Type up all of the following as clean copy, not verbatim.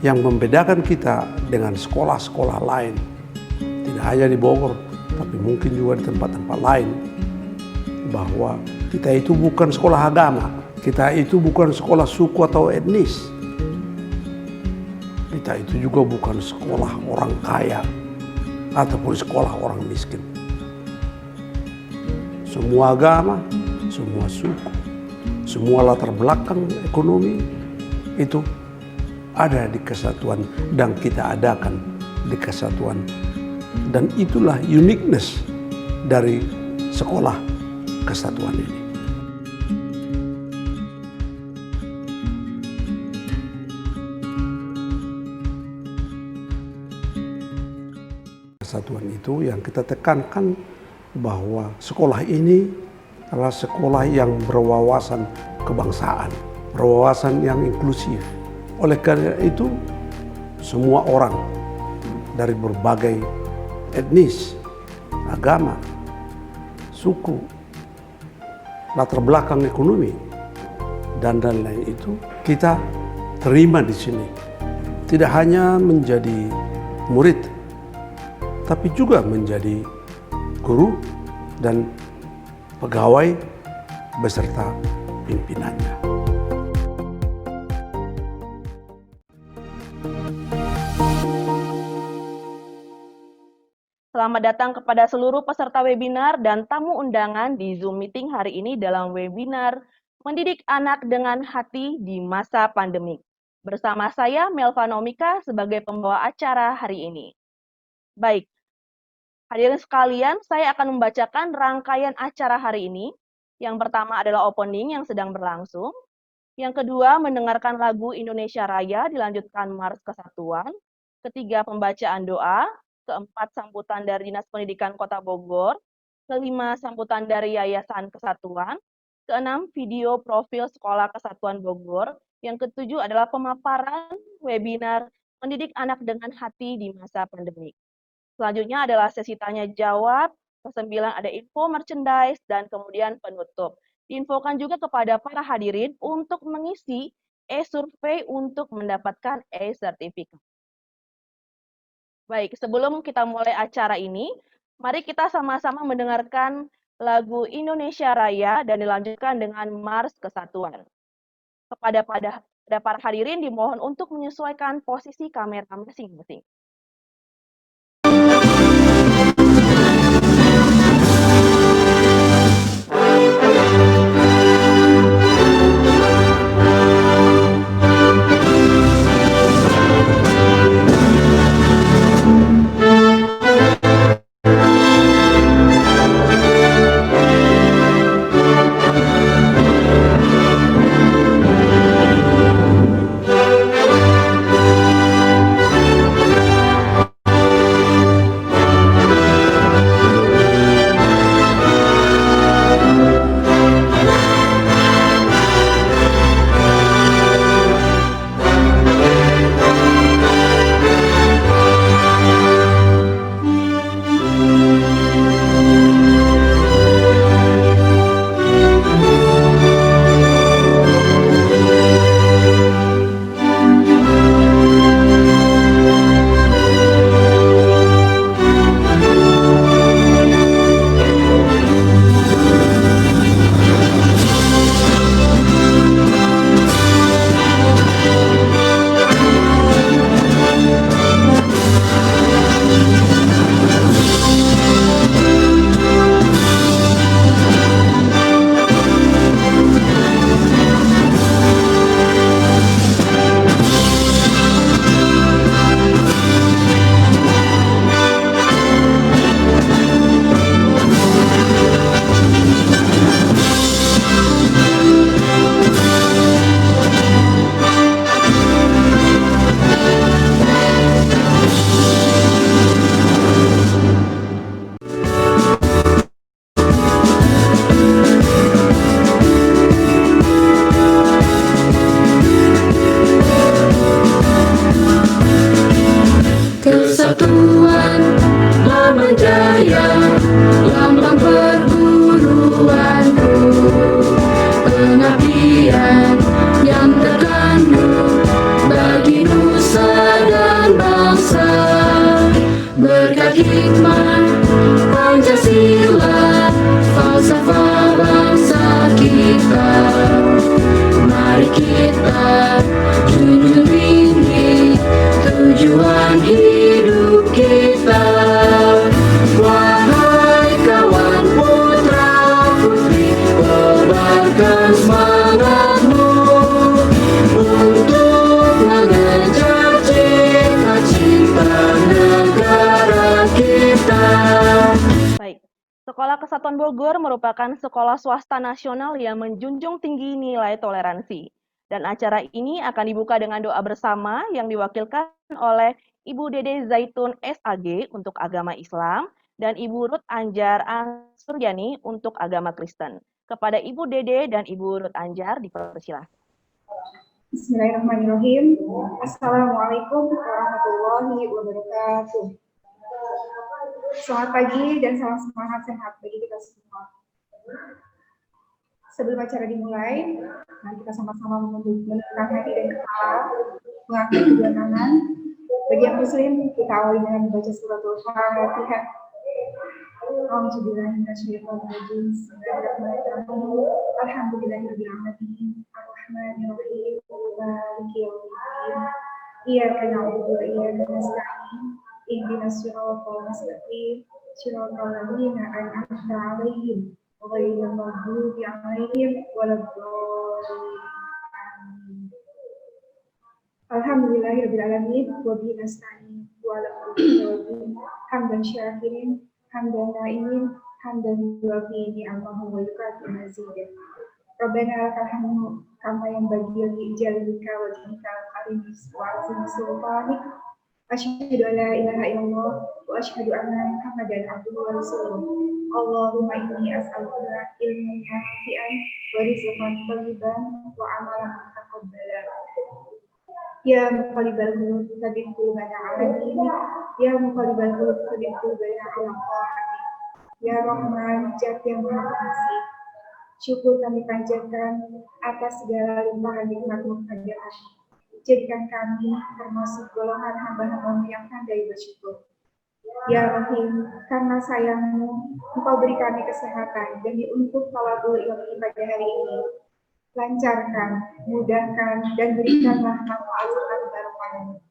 yang membedakan kita dengan sekolah-sekolah lain, tidak hanya di Bogor, tapi mungkin juga di tempat-tempat lain, bahwa kita itu bukan sekolah agama, kita itu bukan sekolah suku atau etnis, kita itu juga bukan sekolah orang kaya ataupun sekolah orang miskin. Semua agama, semua suku, semua latar belakang ekonomi itu ada di kesatuan dan kita adakan di kesatuan. Dan itulah uniqueness dari sekolah kesatuan ini. Kesatuan itu yang kita tekankan bahwa sekolah ini adalah sekolah yang berwawasan kebangsaan, berwawasan yang inklusif. Oleh karena itu, semua orang dari berbagai etnis, agama, suku, latar belakang ekonomi, dan lain-lain itu kita terima di sini. Tidak hanya menjadi murid, tapi juga menjadi guru dan pegawai beserta pimpinannya. Selamat datang kepada seluruh peserta webinar dan tamu undangan di Zoom Meeting hari ini dalam webinar Mendidik Anak dengan Hati di Masa Pandemik. Bersama saya, Melva Nomika, sebagai pembawa acara hari ini. Baik, hadirin sekalian, saya akan membacakan rangkaian acara hari ini. Yang pertama adalah opening yang sedang berlangsung. Yang kedua, mendengarkan lagu Indonesia Raya, dilanjutkan Mars Kesatuan. Ketiga, pembacaan doa. Keempat, sambutan dari Dinas Pendidikan Kota Bogor. Kelima, sambutan dari Yayasan Kesatuan. Keenam, video profil Sekolah Kesatuan Bogor. Yang ketujuh adalah pemaparan webinar Mendidik Anak dengan Hati di Masa Pandemi. Selanjutnya adalah sesi tanya jawab. Kesembilan ada info merchandise dan kemudian penutup. Diinfokan juga kepada para hadirin untuk mengisi e-survei untuk mendapatkan e-sertifikat. Baik, sebelum kita mulai acara ini, mari kita sama-sama mendengarkan lagu Indonesia Raya dan dilanjutkan dengan Mars Kesatuan. Kepada para hadirin dimohon untuk menyesuaikan posisi kamera masing-masing. tujuan hidup kita. Wahai kawan putra putri, tebarkan semangatmu untuk mengejar cita-cita negara kita. Baik, Sekolah Kesatuan Bogor merupakan sekolah swasta nasional yang menjunjung tinggi nilai toleransi. Dan acara ini akan dibuka dengan doa bersama yang diwakilkan oleh Ibu Dede Zaitun SAG untuk agama Islam dan Ibu Ruth Anjar Suryani untuk agama Kristen. Kepada Ibu Dede dan Ibu Ruth Anjar dipersilahkan. Bismillahirrahmanirrahim. Assalamualaikum warahmatullahi wabarakatuh. Selamat pagi dan salam semangat sehat bagi kita semua. Sebelum acara dimulai, mari kita sama-sama menundukkan hati dan kepala, mengangkat kedua tangan. Bagi yang muslim, kita awali dengan membaca suratul Fatihah. A'udzubillahiminasyaitonirrajim. Bismillahirrahmanirrahim. Alhamdulillahirabbil alamin. Arrahmanirrahim. Maliki yaumiddin. Iyyaka na'budu wa iyyaka nasta'in. Ihdinas siratal mustaqim. Siratal ladzina an'amta 'alaihim ghairil maghdubi 'alaihim waladdallin. Alhamdulillahirabbil alamin wa bihi nasta'in wa ala kulli syai'in hamdan syakirin hamdan na'imin hamdan yuwafi ni'amahu wa yukafi mazidah. Rabbana lakal hamdu kama yanbaghi li jalika wa jika karim wa azim sultanik. Asyhadu an la ilaha illallah wa asyhadu anna Muhammadan abduhu wa rasuluh. Allahumma inni as'aluka ilman nafi'an wa rizqan thayyiban wa amalan mutaqabbalan. Ya muqallibal qulub tsabbit qulubana 'ala dinik. Ya muqallibal qulub tsabbit qulubana 'ala ta'atik. Ya Rahman, Zat yang Maha Pengasih, syukur kami panjatkan atas segala limpahan nikmat-Mu kepada kami. Jadikan kami termasuk golongan hamba-hamba-Mu yang pandai bersyukur. Ya Rahim, karena sayang-Mu, Engkau beri kami kesehatan dan untuk thalabul ilmi pada hari ini. Lancarkan, mudahkan, dan berikanlah manfaat serta keberkahan.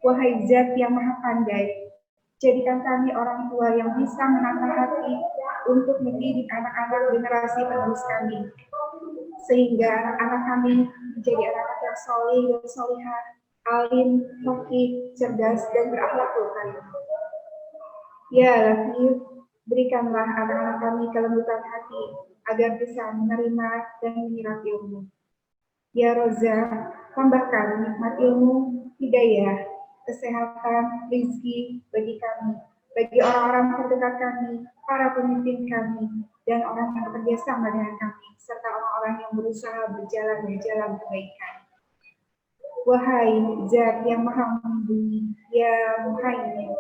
Wahai Zat yang Maha Pandai, jadikan kami orang tua yang bisa menata hati untuk mendidik anak-anak generasi penerus kami, sehingga anak kami menjadi anak-anak yang soleh dan solihah, alim, faqih, cerdas, dan berakhlakul karim. Ya Latif, berikanlah anak-anak kami kelembutan hati agar bisa menerima dan menyerap ilmu. Ya Roza, tambahkan nikmat ilmu, hidayah, kesehatan, rezeki bagi kami, bagi orang-orang terdekat kami, para pemimpin kami, dan orang yang bekerja sama dengan kami, serta orang-orang yang berusaha berjalan di jalan kebaikan. Wahai Zat yang Maha Melindungi, Ya Muhaimin,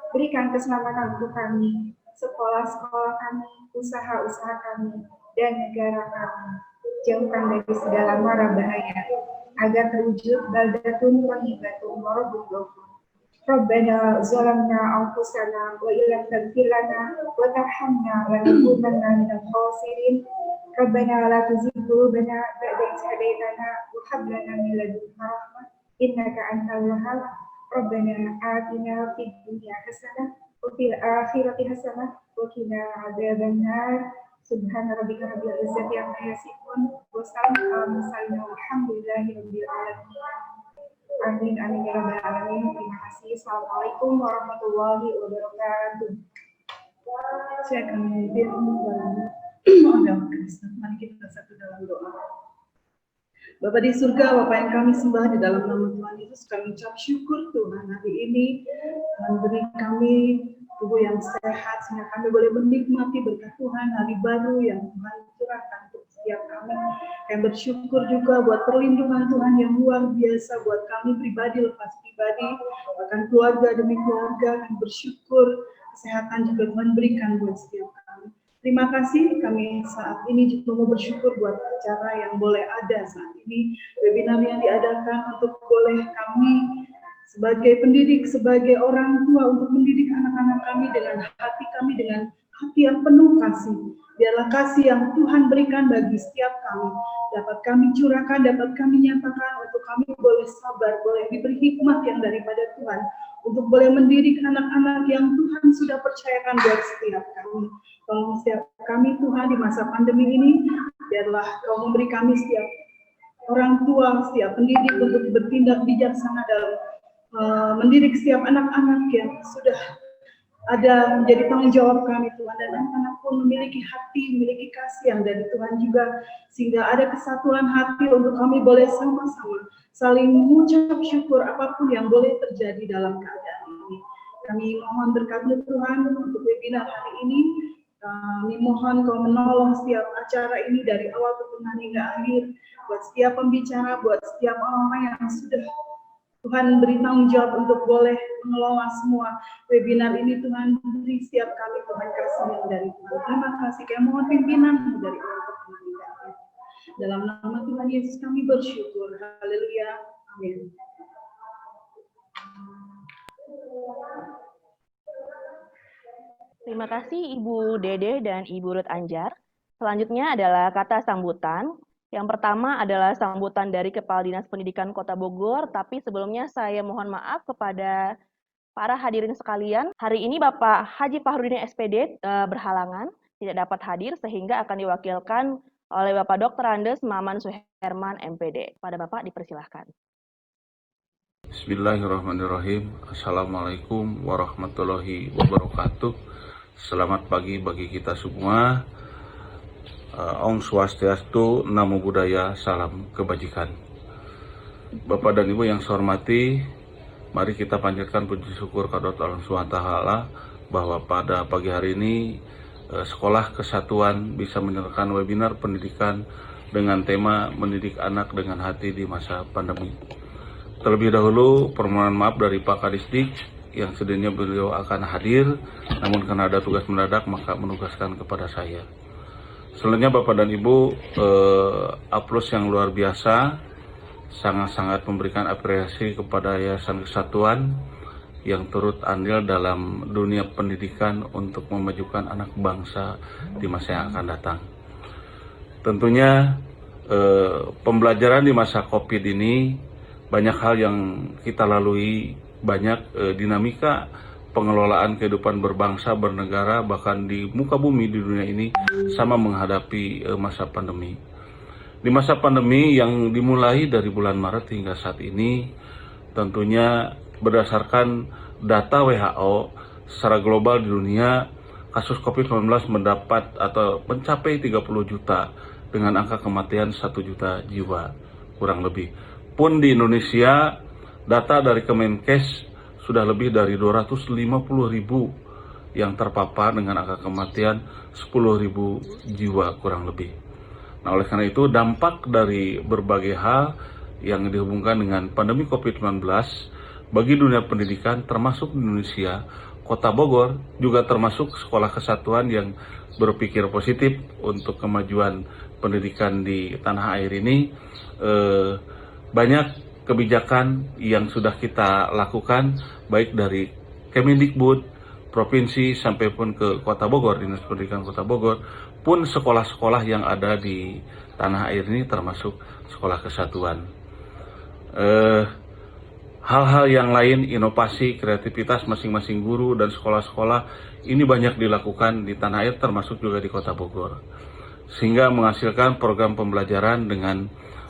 berikan keselamatan untuk kami, sekolah-sekolah kami, usaha-usaha kami, dan negara kami. Jauhkan dari segala mara bahaya, agar terwujud baldatun thayyibatun wa rabbun ghafur. Rabbana zalamna anfusana wa illam taghfir lana wa tarhamna lanakunanna minal khasirin. Rabbana la tuzigh qulubana ba'da idh hadaytana wa hab lana min ladunka rahmah innaka antal wahhab. Rabbana atina fid dunya hasanah wa fil akhirati hasanah wa qina adzabannar. Subhana rabbika rabbil izzati amma yasifun wa salamun alal mursalin walhamdulillahi rabbil alamin. Amin amin ya rabbal alamin. Terima kasih. Assalamualaikum warahmatullahi wabarakatuh. Saya akan memimpin dalam agama Kristen. Mari kita satu dalam doa. Bapa di surga, Bapa yang kami sembah, di dalam nama Tuhan Yesus kami ucap syukur Tuhan hari ini memberi kami tubuh yang sehat sehingga kami boleh menikmati berkat Tuhan, hari baru yang Tuhan curahkan untuk setiap kami. Kami bersyukur juga buat perlindungan Tuhan yang luar biasa buat kami pribadi lepas pribadi, bahkan keluarga demi keluarga. Kami bersyukur kesehatan juga Tuhan berikan buat setiap kami. Terima kasih, kami saat ini juga mau bersyukur buat acara yang boleh ada saat ini, webinar yang diadakan untuk boleh kami sebagai pendidik, sebagai orang tua untuk mendidik anak-anak kami dengan hati yang penuh kasih, Biarlah kasih yang Tuhan berikan bagi setiap kami dapat kami curahkan, dapat kami nyatakan untuk kami boleh sabar, boleh diberi hikmat yang daripada Tuhan, untuk boleh mendidik anak-anak yang Tuhan sudah percayakan buat setiap kami. Tolong setiap kami Tuhan di masa pandemi ini, biarlah Kau memberi kami setiap orang tua, setiap pendidik untuk bertindak bijaksana dalam mendidik setiap anak-anak yang sudah ada menjadi tanggung jawab kami Tuhan, dan anak-anak pun memiliki hati, memiliki kasih yang dari Tuhan juga, sehingga ada kesatuan hati untuk kami boleh sama-sama saling mengucap syukur apapun yang boleh terjadi dalam keadaan ini. Kami mohon berkat Tuhan untuk webinar hari ini. Kami mohon Kau menolong setiap acara ini dari awal ke tengah hingga akhir, buat setiap pembicara, buat setiap orang-orang yang sudah Tuhan beri tanggung jawab untuk boleh mengelola semua webinar ini. Tuhan beri setiap kami Tuhan kasih yang dari Tuhan. Terima kasih, kami mohon pimpinan dari awal ke tengah hingga akhir. Dalam nama Tuhan Yesus kami bersyukur. Haleluya. Amin. Terima kasih Ibu Dede dan Ibu Ruth Anjar. Selanjutnya adalah kata sambutan. Yang pertama adalah sambutan dari Kepala Dinas Pendidikan Kota Bogor, tapi sebelumnya saya mohon maaf kepada para hadirin sekalian. Hari ini Bapak Haji Fahrudin SPD berhalangan, tidak dapat hadir sehingga akan diwakilkan oleh Bapak Dr. Andes Maman Suherman MPD. Pada Bapak dipersilahkan. Bismillahirrahmanirrahim. Assalamualaikum warahmatullahi wabarakatuh. Selamat pagi bagi kita semua. Om Swastiastu, Namo Buddhaya, salam kebajikan. Bapak dan Ibu yang saya hormati, mari kita panjatkan puji syukur kepada Allah SWT bahwa pada pagi hari ini Sekolah Kesatuan bisa menyelenggarakan webinar pendidikan dengan tema mendidik anak dengan hati di masa pandemi. Terlebih dahulu permohonan maaf dari Pak Kadisdik yang sedihnya beliau akan hadir, namun karena ada tugas mendadak maka menugaskan kepada saya. Selanjutnya Bapak dan Ibu, aplaus yang luar biasa, sangat-sangat memberikan apresiasi kepada Yayasan Kesatuan yang turut andil dalam dunia pendidikan untuk memajukan anak bangsa di masa yang akan datang. Tentunya pembelajaran di masa COVID ini banyak hal yang kita lalui, banyak dinamika pengelolaan kehidupan berbangsa, bernegara, bahkan di muka bumi di dunia ini sama menghadapi masa pandemi. Di masa pandemi yang dimulai dari bulan Maret hingga saat ini, tentunya berdasarkan data WHO secara global di dunia, kasus COVID-19 mendapat atau mencapai 30 juta dengan angka kematian 1 juta jiwa kurang lebih. Pun di Indonesia, data dari Kemenkes sudah lebih dari 250.000 yang terpapar dengan angka kematian 10.000 jiwa kurang lebih. Nah, oleh karena itu dampak dari berbagai hal yang dihubungkan dengan pandemi COVID-19 bagi dunia pendidikan termasuk di Indonesia, Kota Bogor juga termasuk Sekolah Kesatuan yang berpikir positif untuk kemajuan pendidikan di tanah air ini. Banyak kebijakan yang sudah kita lakukan baik dari Kemendikbud, provinsi sampai pun ke Kota Bogor, Dinas Pendidikan Kota Bogor, pun sekolah-sekolah yang ada di tanah air ini termasuk Sekolah Kesatuan. Hal-hal yang lain, inovasi, kreativitas masing-masing guru dan sekolah-sekolah ini banyak dilakukan di tanah air termasuk juga di Kota Bogor. Sehingga menghasilkan program pembelajaran dengan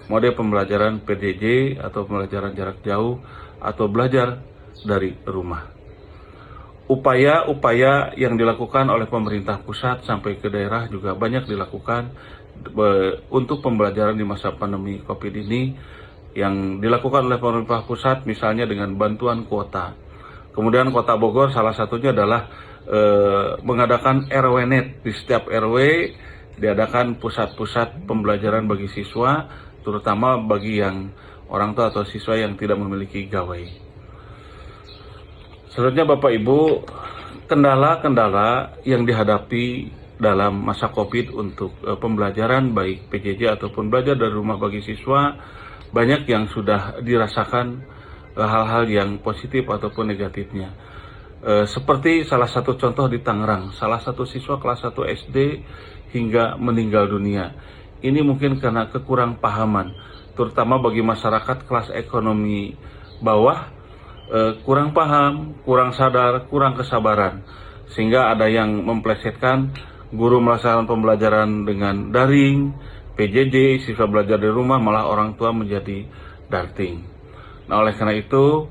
model pembelajaran PJJ atau pembelajaran jarak jauh atau belajar dari rumah. Upaya-upaya yang dilakukan oleh pemerintah pusat sampai ke daerah juga banyak dilakukan untuk pembelajaran di masa pandemi COVID ini, yang dilakukan oleh pemerintah pusat misalnya dengan bantuan kuota. Kemudian Kota Bogor salah satunya adalah mengadakan RW-net. Di setiap RW diadakan pusat-pusat pembelajaran bagi siswa, terutama bagi yang orang tua atau siswa yang tidak memiliki gawai. Selanjutnya Bapak Ibu, kendala-kendala yang dihadapi dalam masa COVID untuk pembelajaran baik PJJ ataupun belajar dari rumah bagi siswa, banyak yang sudah dirasakan hal-hal yang positif ataupun negatifnya. Seperti salah satu contoh di Tangerang, salah satu siswa kelas 1 SD hingga meninggal dunia. Ini mungkin karena kekurang pahaman, terutama bagi masyarakat kelas ekonomi bawah, kurang paham, kurang sadar, kurang kesabaran. Sehingga ada yang memplesetkan guru melaksanakan pembelajaran dengan daring, PJJ, siswa belajar di rumah, malah orang tua menjadi darting. Nah, oleh karena itu,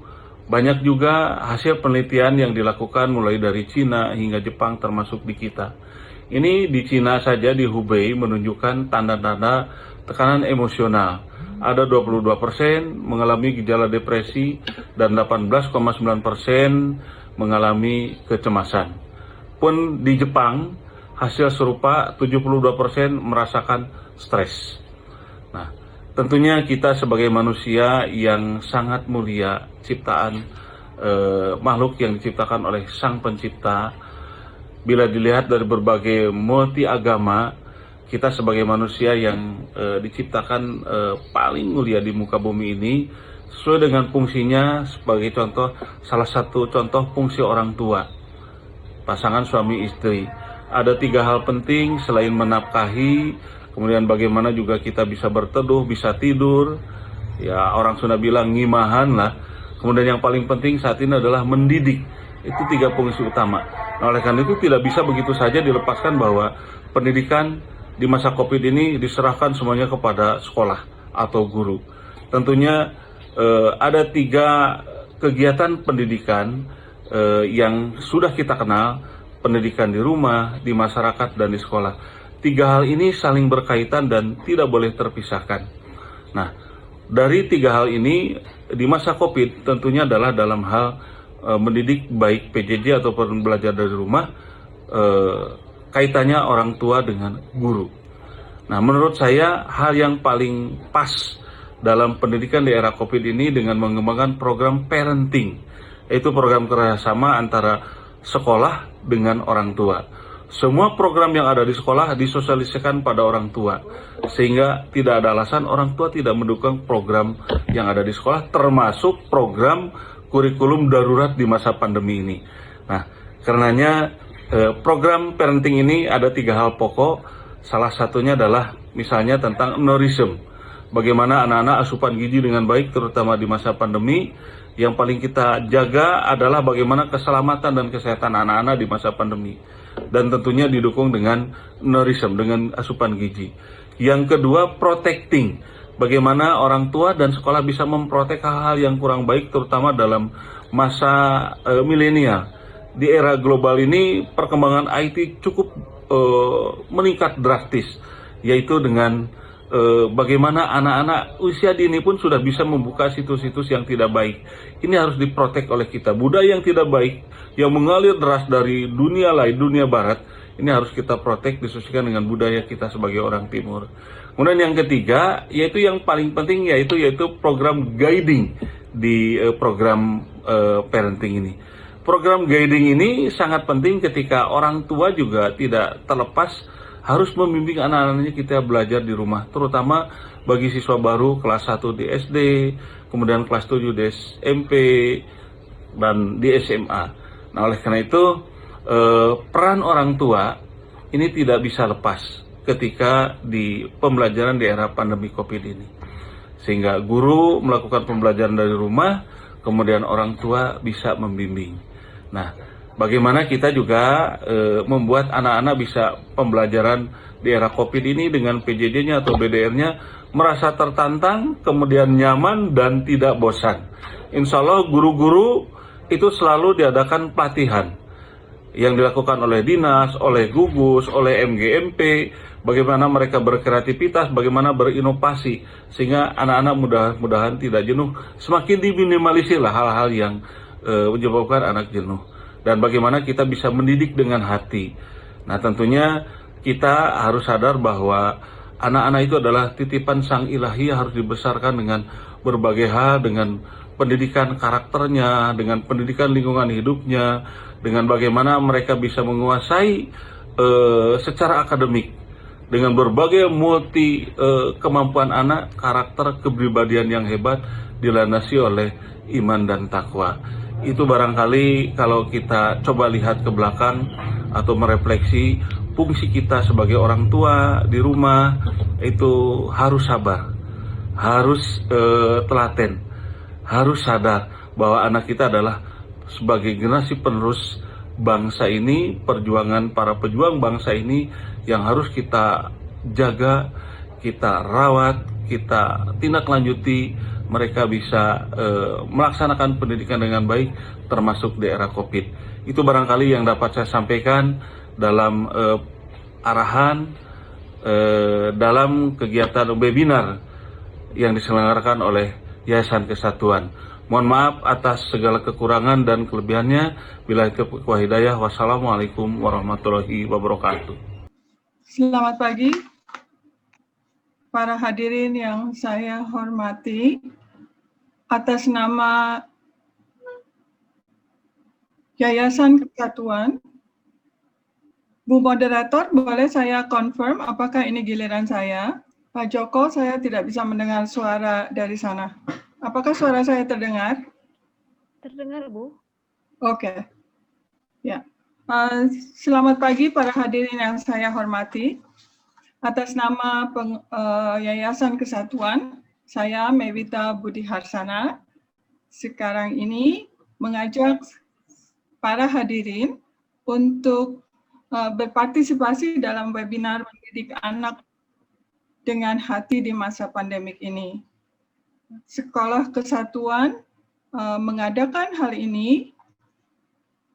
banyak juga hasil penelitian yang dilakukan mulai dari Cina hingga Jepang termasuk di kita. Ini di Cina saja di Hubei menunjukkan tanda-tanda tekanan emosional. Ada 22% mengalami gejala depresi dan 18,9% mengalami kecemasan. Pun di Jepang hasil serupa 72% merasakan stres. Nah, tentunya kita sebagai manusia yang sangat mulia, ciptaan makhluk yang diciptakan oleh Sang Pencipta, bila dilihat dari berbagai multi agama, kita sebagai manusia yang diciptakan paling mulia di muka bumi ini, sesuai dengan fungsinya. Sebagai contoh, salah satu contoh fungsi orang tua, pasangan suami istri. Ada 3 hal penting selain menafkahi, kemudian bagaimana juga kita bisa berteduh, bisa tidur. Ya, orang Sunda bilang ngimahan lah. Kemudian yang paling penting saat ini adalah mendidik. Itu 3 fungsi utama. Nah, oleh karena itu tidak bisa begitu saja dilepaskan bahwa pendidikan di masa COVID ini diserahkan semuanya kepada sekolah atau guru. Tentunya ada 3 kegiatan pendidikan yang sudah kita kenal, pendidikan di rumah, di masyarakat, dan di sekolah. 3 hal ini saling berkaitan dan tidak boleh terpisahkan. Nah, dari 3 hal ini di masa COVID tentunya adalah dalam hal mendidik, baik PJJ ataupun belajar dari rumah, kaitannya orang tua dengan guru. Nah, menurut saya hal yang paling pas dalam pendidikan di era COVID ini dengan mengembangkan program parenting, yaitu program kerjasama antara sekolah dengan orang tua. Semua program yang ada di sekolah disosialisasikan pada orang tua, sehingga tidak ada alasan orang tua tidak mendukung program yang ada di sekolah, termasuk program kurikulum darurat di masa pandemi ini. Nah, karenanya program parenting ini ada 3 hal pokok. Salah satunya adalah misalnya tentang nourism, bagaimana anak-anak asupan gizi dengan baik, terutama di masa pandemi. Yang paling kita jaga adalah bagaimana keselamatan dan kesehatan anak-anak di masa pandemi. Dan tentunya didukung dengan nourism, dengan asupan gizi. Yang kedua, protecting. Bagaimana orang tua dan sekolah bisa memprotek hal-hal yang kurang baik, terutama dalam masa milenial. Di era global ini, perkembangan IT cukup meningkat drastis, yaitu dengan bagaimana anak-anak usia dini pun sudah bisa membuka situs-situs yang tidak baik. Ini harus diprotek oleh kita. Budaya yang tidak baik, yang mengalir deras dari dunia lain, dunia barat, ini harus kita protek, disesuaikan dengan budaya kita sebagai orang timur. Kemudian yang ketiga, yaitu yang paling penting, yaitu program guiding di program parenting ini. Program guiding ini sangat penting ketika orang tua juga tidak terlepas harus membimbing anak-anaknya kita belajar di rumah, terutama bagi siswa baru kelas 1 di SD, kemudian kelas 7 di SMP, dan di SMA. Nah, oleh karena itu, peran orang tua ini tidak bisa lepas ketika di pembelajaran di era pandemi COVID ini. Sehingga guru melakukan pembelajaran dari rumah, kemudian orang tua bisa membimbing. Nah, bagaimana kita juga membuat anak-anak bisa pembelajaran di era COVID ini dengan PJJ-nya atau BDR-nya merasa tertantang, kemudian nyaman dan tidak bosan. Insya Allah guru-guru itu selalu diadakan pelatihan yang dilakukan oleh dinas, oleh gugus, oleh MGMP, bagaimana mereka berkreativitas, bagaimana berinovasi, sehingga anak-anak mudah-mudahan tidak jenuh. Semakin diminimalisirlah hal-hal yang menyebabkan anak jenuh, dan bagaimana kita bisa mendidik dengan hati. Nah, tentunya kita harus sadar bahwa anak-anak itu adalah titipan Sang Ilahi, harus dibesarkan dengan berbagai hal, dengan pendidikan karakternya, dengan pendidikan lingkungan hidupnya, dengan bagaimana mereka bisa menguasai secara akademik, dengan berbagai multi kemampuan anak, karakter, kepribadian yang hebat, dilandasi oleh iman dan takwa. itu barangkali kalau kita coba lihat ke belakang atau merefleksi fungsi kita sebagai orang tua di rumah itu harus sabar, harus telaten, harus sadar bahwa anak kita adalah sebagai generasi penerus bangsa ini, perjuangan para pejuang bangsa ini yang harus kita jaga, kita rawat, kita tindak lanjuti, mereka bisa melaksanakan pendidikan dengan baik, termasuk di era COVID. Itu barangkali yang dapat saya sampaikan dalam arahan dalam kegiatan webinar yang diselenggarakan oleh Yayasan Kesatuan. Mohon maaf atas segala kekurangan dan kelebihannya. Billahi taufiq wal hidayah. Wassalamualaikum warahmatullahi wabarakatuh. Selamat pagi, para hadirin yang saya hormati. Atas nama Yayasan Kesatuan, Bu Moderator, boleh saya confirm apakah ini giliran saya? Pak Joko, saya tidak bisa mendengar suara dari sana. Apakah suara saya terdengar? Terdengar, Bu. Oke. Ya. Selamat pagi para hadirin yang saya hormati. Atas nama Yayasan Kesatuan, saya Mewita Budi Harsana sekarang ini mengajak para hadirin untuk berpartisipasi dalam webinar mendidik anak dengan hati di masa pandemik ini. Sekolah Kesatuan mengadakan hal ini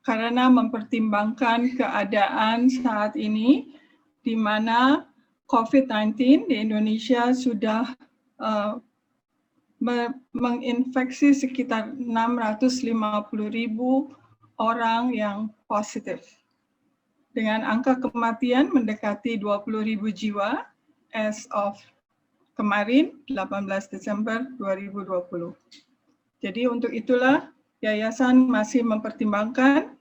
karena mempertimbangkan keadaan saat ini di mana COVID-19 di Indonesia sudah menginfeksi sekitar 650.000 orang yang positif. Dengan angka kematian mendekati 20.000 jiwa as of kemarin, 18 Desember 2020. Jadi untuk itulah Yayasan masih mempertimbangkan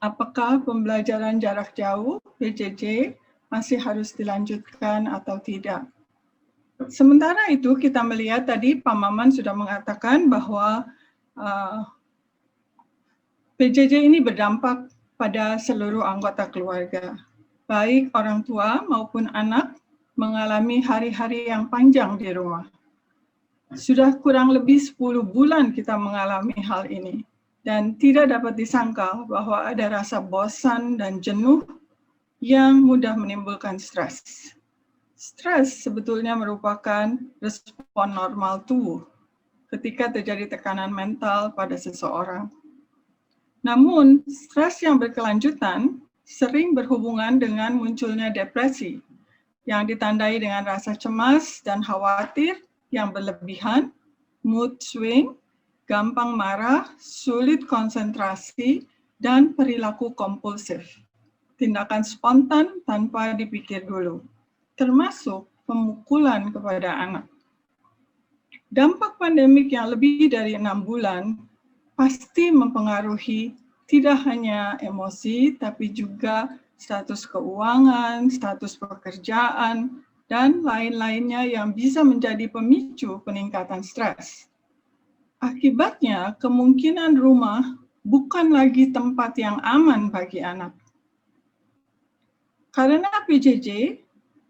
apakah pembelajaran jarak jauh, PJJ, masih harus dilanjutkan atau tidak. Sementara itu kita melihat tadi Pak Maman sudah mengatakan bahwa PJJ ini berdampak pada seluruh anggota keluarga, baik orang tua maupun anak mengalami hari-hari yang panjang di rumah. Sudah kurang lebih 10 bulan kita mengalami hal ini, dan tidak dapat disangkal bahwa ada rasa bosan dan jenuh yang mudah menimbulkan stres. Stres sebetulnya merupakan respon normal tubuh ketika terjadi tekanan mental pada seseorang. Namun, stres yang berkelanjutan sering berhubungan dengan munculnya depresi yang ditandai dengan rasa cemas dan khawatir yang berlebihan, mood swing, gampang marah, sulit konsentrasi, dan perilaku kompulsif. Tindakan spontan tanpa dipikir dulu, termasuk pemukulan kepada anak. Dampak pandemik yang lebih dari 6 bulan pasti mempengaruhi tidak hanya emosi, tapi juga status keuangan, status pekerjaan, dan lain-lainnya yang bisa menjadi pemicu peningkatan stres. Akibatnya, kemungkinan rumah bukan lagi tempat yang aman bagi anak. Karena PJJ,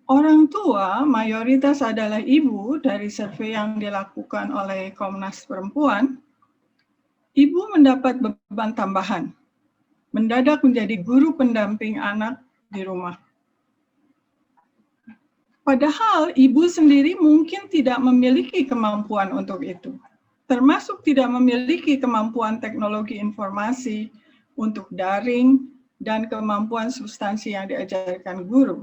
orang tua mayoritas adalah ibu dari survei yang dilakukan oleh Komnas Perempuan. Ibu mendapat beban tambahan, mendadak menjadi guru pendamping anak di rumah. Padahal ibu sendiri mungkin tidak memiliki kemampuan untuk itu, termasuk tidak memiliki kemampuan teknologi informasi untuk daring dan kemampuan substansi yang diajarkan guru.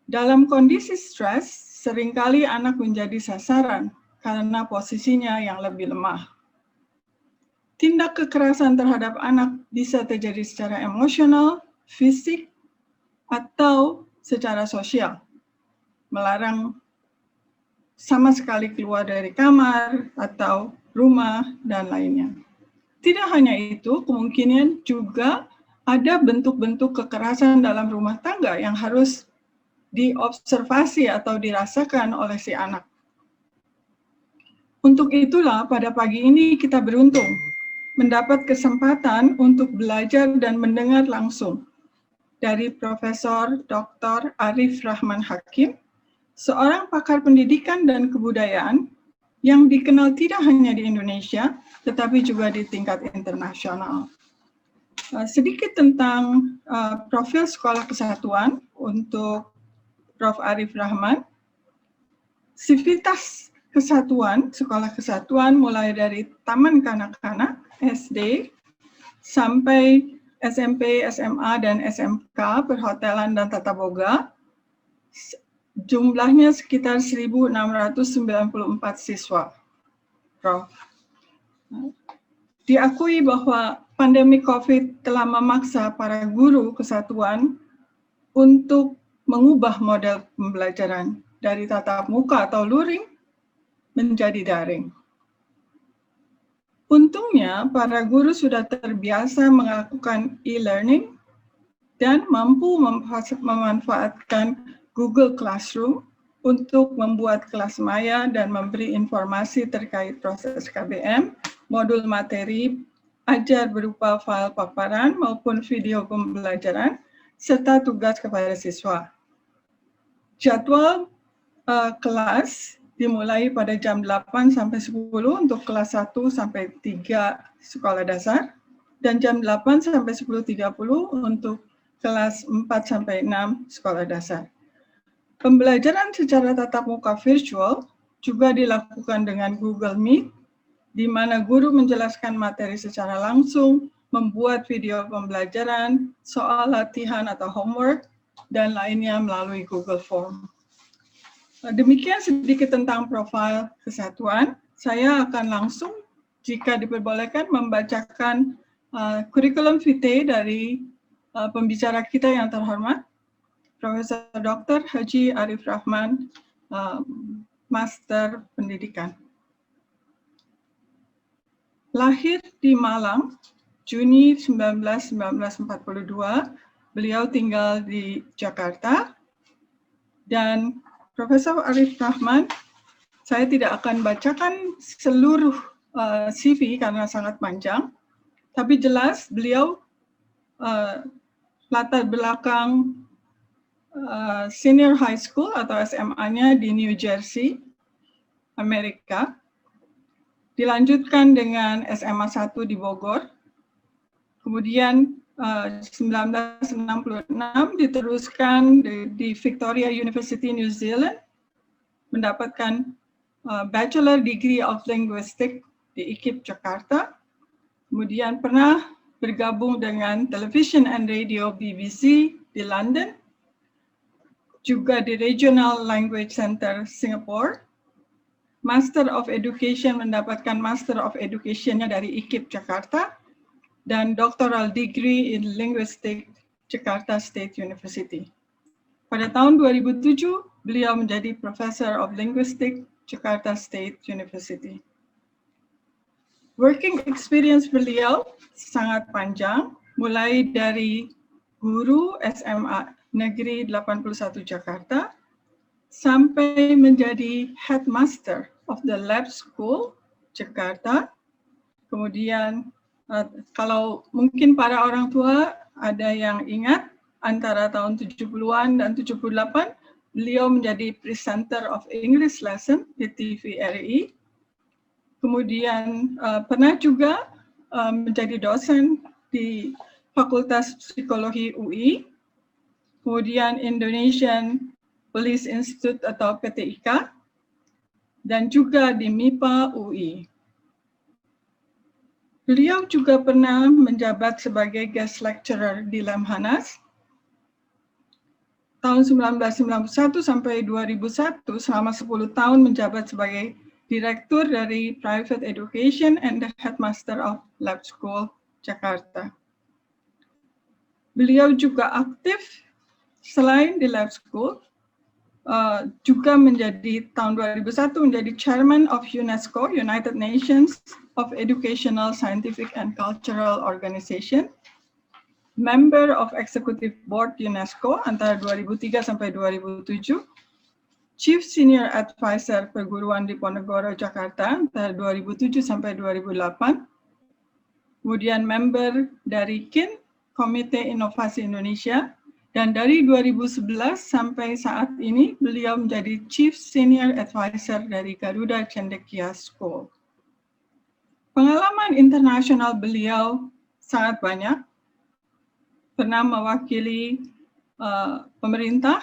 Dalam kondisi stres, seringkali anak menjadi sasaran karena posisinya yang lebih lemah. Tindak kekerasan terhadap anak bisa terjadi secara emosional, fisik, atau secara sosial. Melarang sama sekali keluar dari kamar atau rumah dan lainnya. Tidak hanya itu, kemungkinan juga ada bentuk-bentuk kekerasan dalam rumah tangga yang harus diobservasi atau dirasakan oleh si anak. Untuk itulah pada pagi ini kita beruntung mendapat kesempatan untuk belajar dan mendengar langsung dari Profesor Dr. Arif Rahman Hakim, seorang pakar pendidikan dan kebudayaan yang dikenal tidak hanya di Indonesia, tetapi juga di tingkat internasional. Sedikit tentang profil Sekolah Kesatuan untuk Prof. Arif Rahman. Sivitas Kesatuan, Sekolah Kesatuan mulai dari Taman Kanak-kanak, SD, sampai SMP, SMA, dan SMK, Perhotelan dan Tata Boga. Jumlahnya sekitar 1.694 siswa. Prof. Diakui bahwa pandemi COVID telah memaksa para guru kesatuan untuk mengubah model pembelajaran dari tatap muka atau luring menjadi daring. Untungnya, para guru sudah terbiasa melakukan e-learning dan mampu memanfaatkan Google Classroom untuk membuat kelas maya dan memberi informasi terkait proses KBM, modul materi, ajar berupa file paparan maupun video pembelajaran, serta tugas kepada siswa. Jadwal kelas dimulai pada jam 8 sampai 10 untuk kelas 1 sampai 3 sekolah dasar, dan jam 8 sampai 10.30 untuk kelas 4 sampai 6 sekolah dasar. Pembelajaran secara tatap muka virtual juga dilakukan dengan Google Meet, di mana guru menjelaskan materi secara langsung, membuat video pembelajaran, soal latihan atau homework, dan lainnya melalui Google Form. Demikian sedikit tentang profil kesatuan. Saya akan langsung, jika diperbolehkan, membacakan kurikulum vitae dari pembicara kita yang terhormat, Profesor Dr. Haji Arif Rahman, Master Pendidikan. Lahir di Malang, Juni 1942, beliau tinggal di Jakarta, dan Profesor Arif Rahman, saya tidak akan bacakan seluruh CV karena sangat panjang, tapi jelas beliau latar belakang senior high school atau SMA-nya di New Jersey, Amerika, dilanjutkan dengan SMA 1 di Bogor, kemudian 1966 diteruskan di Victoria University, New Zealand, mendapatkan Bachelor Degree of Linguistics di IKIP Jakarta, kemudian pernah bergabung dengan Television and Radio BBC di London, juga di Regional Language Center Singapore, Master of Education, mendapatkan Master of Education-nya dari IKIP Jakarta, dan Doctoral Degree in Linguistics Jakarta State University. Pada tahun 2007, beliau menjadi Professor of Linguistics Jakarta State University. Working experience beliau sangat panjang, mulai dari guru SMA Negeri 81 Jakarta, sampai menjadi Headmaster of the Lab School Jakarta, kemudian kalau mungkin para orang tua ada yang ingat, antara tahun 70-an dan 78, beliau menjadi presenter of English lesson di TVRI. Kemudian pernah juga menjadi dosen di Fakultas Psikologi UI, kemudian Indonesian Police Institute atau PTIK, dan juga di MIPA UI. Beliau juga pernah menjabat sebagai guest lecturer di Lemhanas tahun 1991 sampai 2001, selama 10 tahun menjabat sebagai Direktur dari Private Education and the Headmaster of Lab School Jakarta. Beliau juga aktif selain di Lab School, juga menjadi tahun 2001 menjadi Chairman of UNESCO, United Nations of Educational, Scientific and Cultural Organization, Member of Executive Board UNESCO antara 2003 sampai 2007, Chief Senior Advisor Perguruan Diponegoro Jakarta antara 2007 sampai 2008, kemudian member dari KIN, Komite Inovasi Indonesia, dan dari 2011 sampai saat ini beliau menjadi Chief Senior Advisor dari Garuda Cendekia School. Pengalaman internasional beliau sangat banyak, pernah mewakili pemerintah,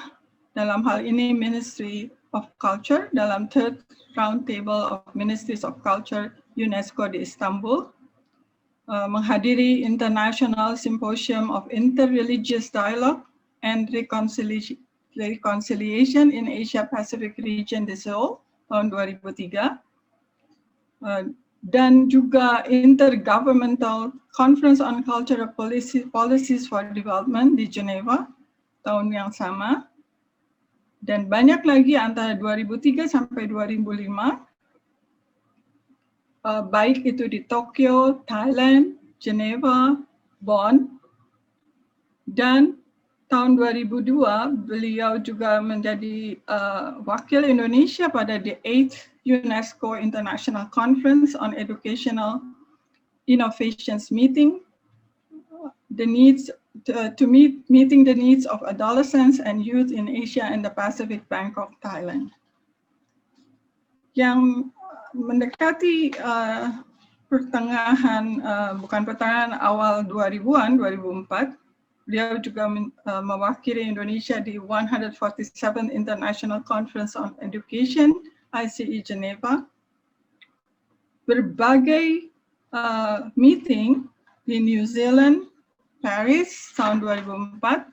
dalam hal ini Ministry of Culture dalam Third Roundtable of Ministries of Culture UNESCO di Istanbul, menghadiri International Symposium of Interreligious Dialogue and Reconciliation in Asia Pacific Region di Seoul tahun 2003, dan juga Intergovernmental Conference on Cultural Policies for Development di Geneva tahun yang sama, dan banyak lagi antara 2003 sampai 2005, baik itu di Tokyo, Thailand, Geneva, Bonn, dan tahun 2002 beliau juga menjadi wakil Indonesia pada the 8th UNESCO International Conference on Educational Innovations meeting, meeting the needs of adolescents and youth in Asia and the Pacific, Bangkok, Thailand. Yang mendekati pertengahan awal 2000-an, 2004, beliau juga mewakili Indonesia di 147th International Conference on Education, ICE Geneva. Berbagai meeting di New Zealand, Paris tahun 2004,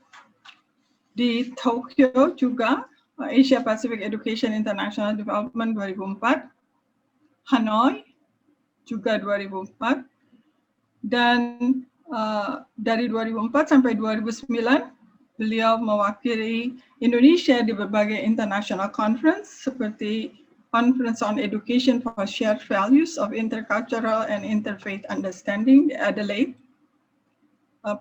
di Tokyo juga, Asia Pacific Education International Development 2004, Hanoi juga 2004, dan dari 2004 sampai 2009 beliau mewakili Indonesia di berbagai international conference seperti Conference on Education for Shared Values of Intercultural and Interfaith Understanding di Adelaide,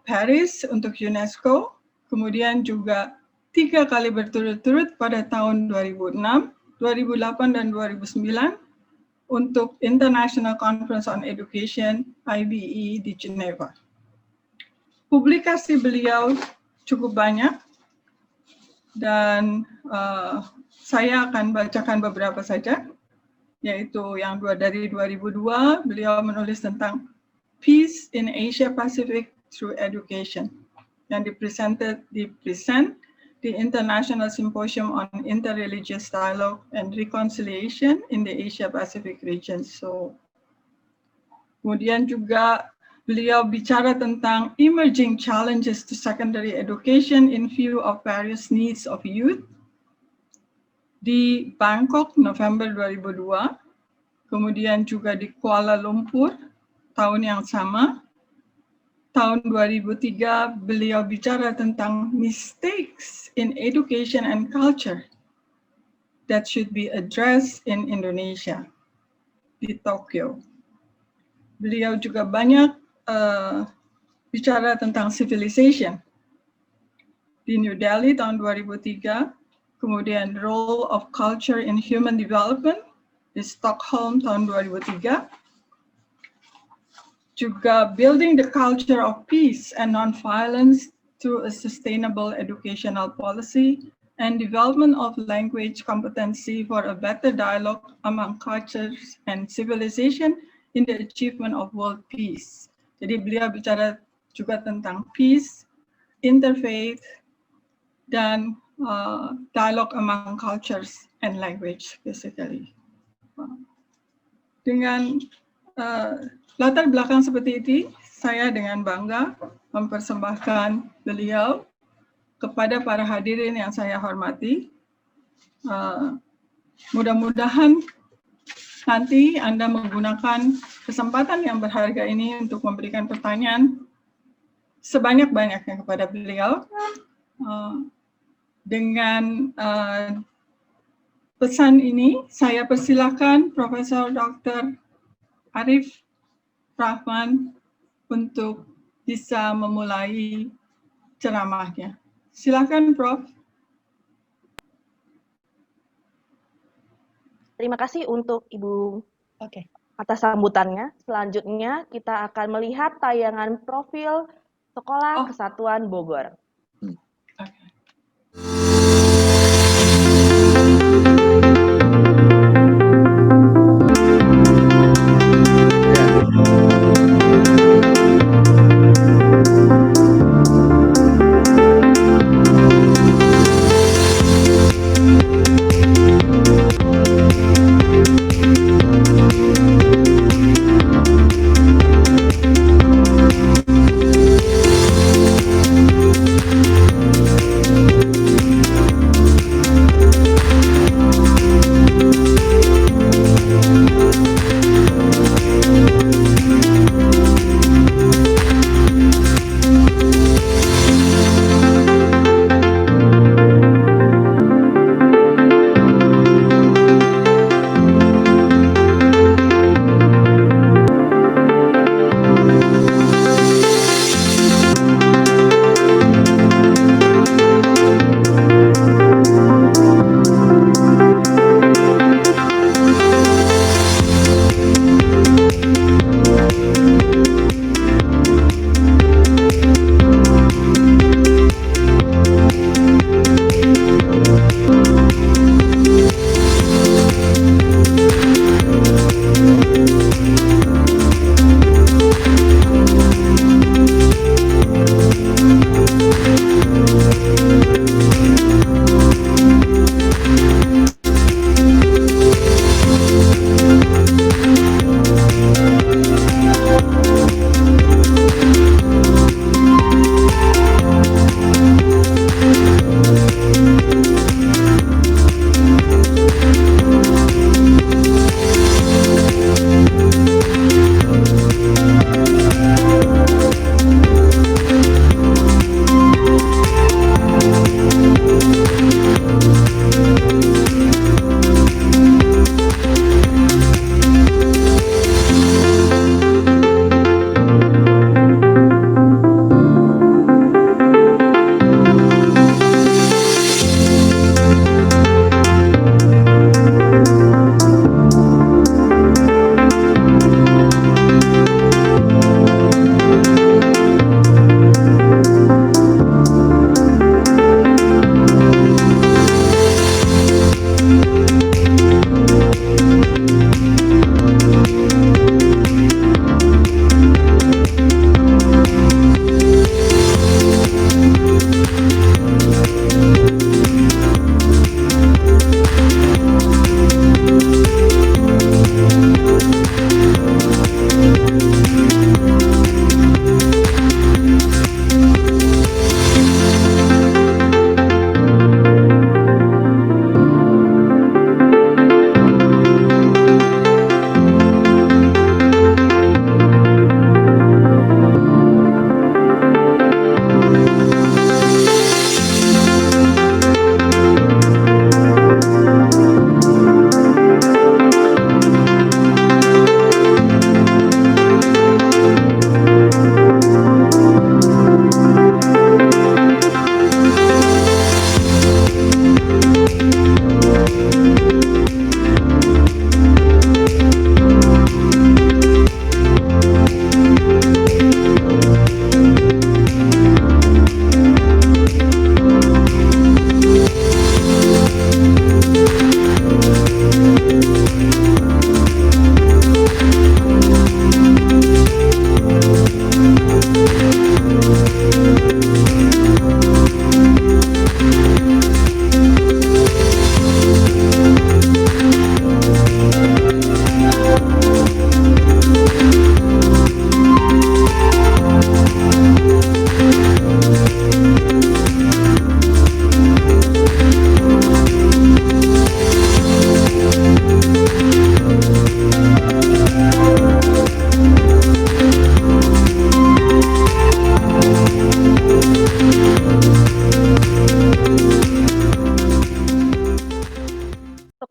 Paris untuk UNESCO, kemudian juga 3 kali berturut-turut pada tahun 2006, 2008, dan 2009 untuk International Conference on Education, IBE di Geneva. Publikasi beliau cukup banyak, dan saya akan bacakan beberapa saja, yaitu yang dari 2002, beliau menulis tentang Peace in Asia Pacific through Education, yang dipresent di International Symposium on Interreligious Dialogue and Reconciliation in the Asia Pacific region. So, kemudian juga beliau bicara tentang emerging challenges to secondary education in view of various needs of youth di Bangkok November 2002, kemudian juga di Kuala Lumpur tahun yang sama. Tahun 2003 beliau bicara tentang mistakes in education and culture that should be addressed in Indonesia di Tokyo. Beliau juga banyak bicara tentang civilization di New Delhi tahun 2003, kemudian role of culture in human development di Stockholm tahun 2003, juga building the culture of peace and non-violence through a sustainable educational policy and development of language competency for a better dialogue among cultures and civilization in the achievement of world peace. Jadi beliau bicara juga tentang peace, interfaith, dan dialogue among cultures and language, basically. Dengan latar belakang seperti ini, saya dengan bangga mempersembahkan beliau kepada para hadirin yang saya hormati. Mudah-mudahan nanti Anda menggunakan kesempatan yang berharga ini untuk memberikan pertanyaan sebanyak-banyaknya kepada beliau. Dengan pesan ini, saya persilakan Profesor Dr. Arif Rahman untuk bisa memulai ceramahnya. Silakan, Prof. Terima kasih untuk Ibu atas sambutannya. Selanjutnya kita akan melihat tayangan profil Sekolah Kesatuan Bogor.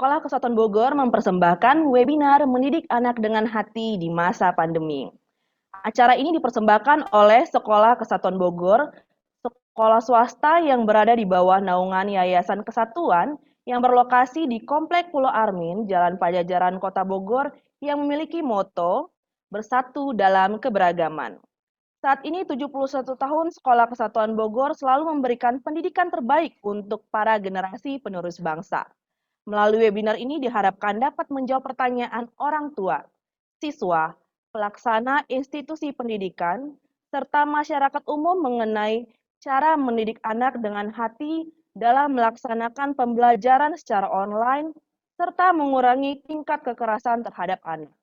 Sekolah Kesatuan Bogor mempersembahkan webinar Mendidik Anak dengan Hati di Masa Pandemi. Acara ini dipersembahkan oleh Sekolah Kesatuan Bogor, sekolah swasta yang berada di bawah naungan Yayasan Kesatuan yang berlokasi di Komplek Pulau Armin, Jalan Pajajaran, Kota Bogor, yang memiliki moto Bersatu dalam Keberagaman. Saat ini 71 tahun Sekolah Kesatuan Bogor selalu memberikan pendidikan terbaik untuk para generasi penerus bangsa. Melalui webinar ini diharapkan dapat menjawab pertanyaan orang tua, siswa, pelaksana institusi pendidikan, serta masyarakat umum mengenai cara mendidik anak dengan hati dalam melaksanakan pembelajaran secara online, serta mengurangi tingkat kekerasan terhadap anak.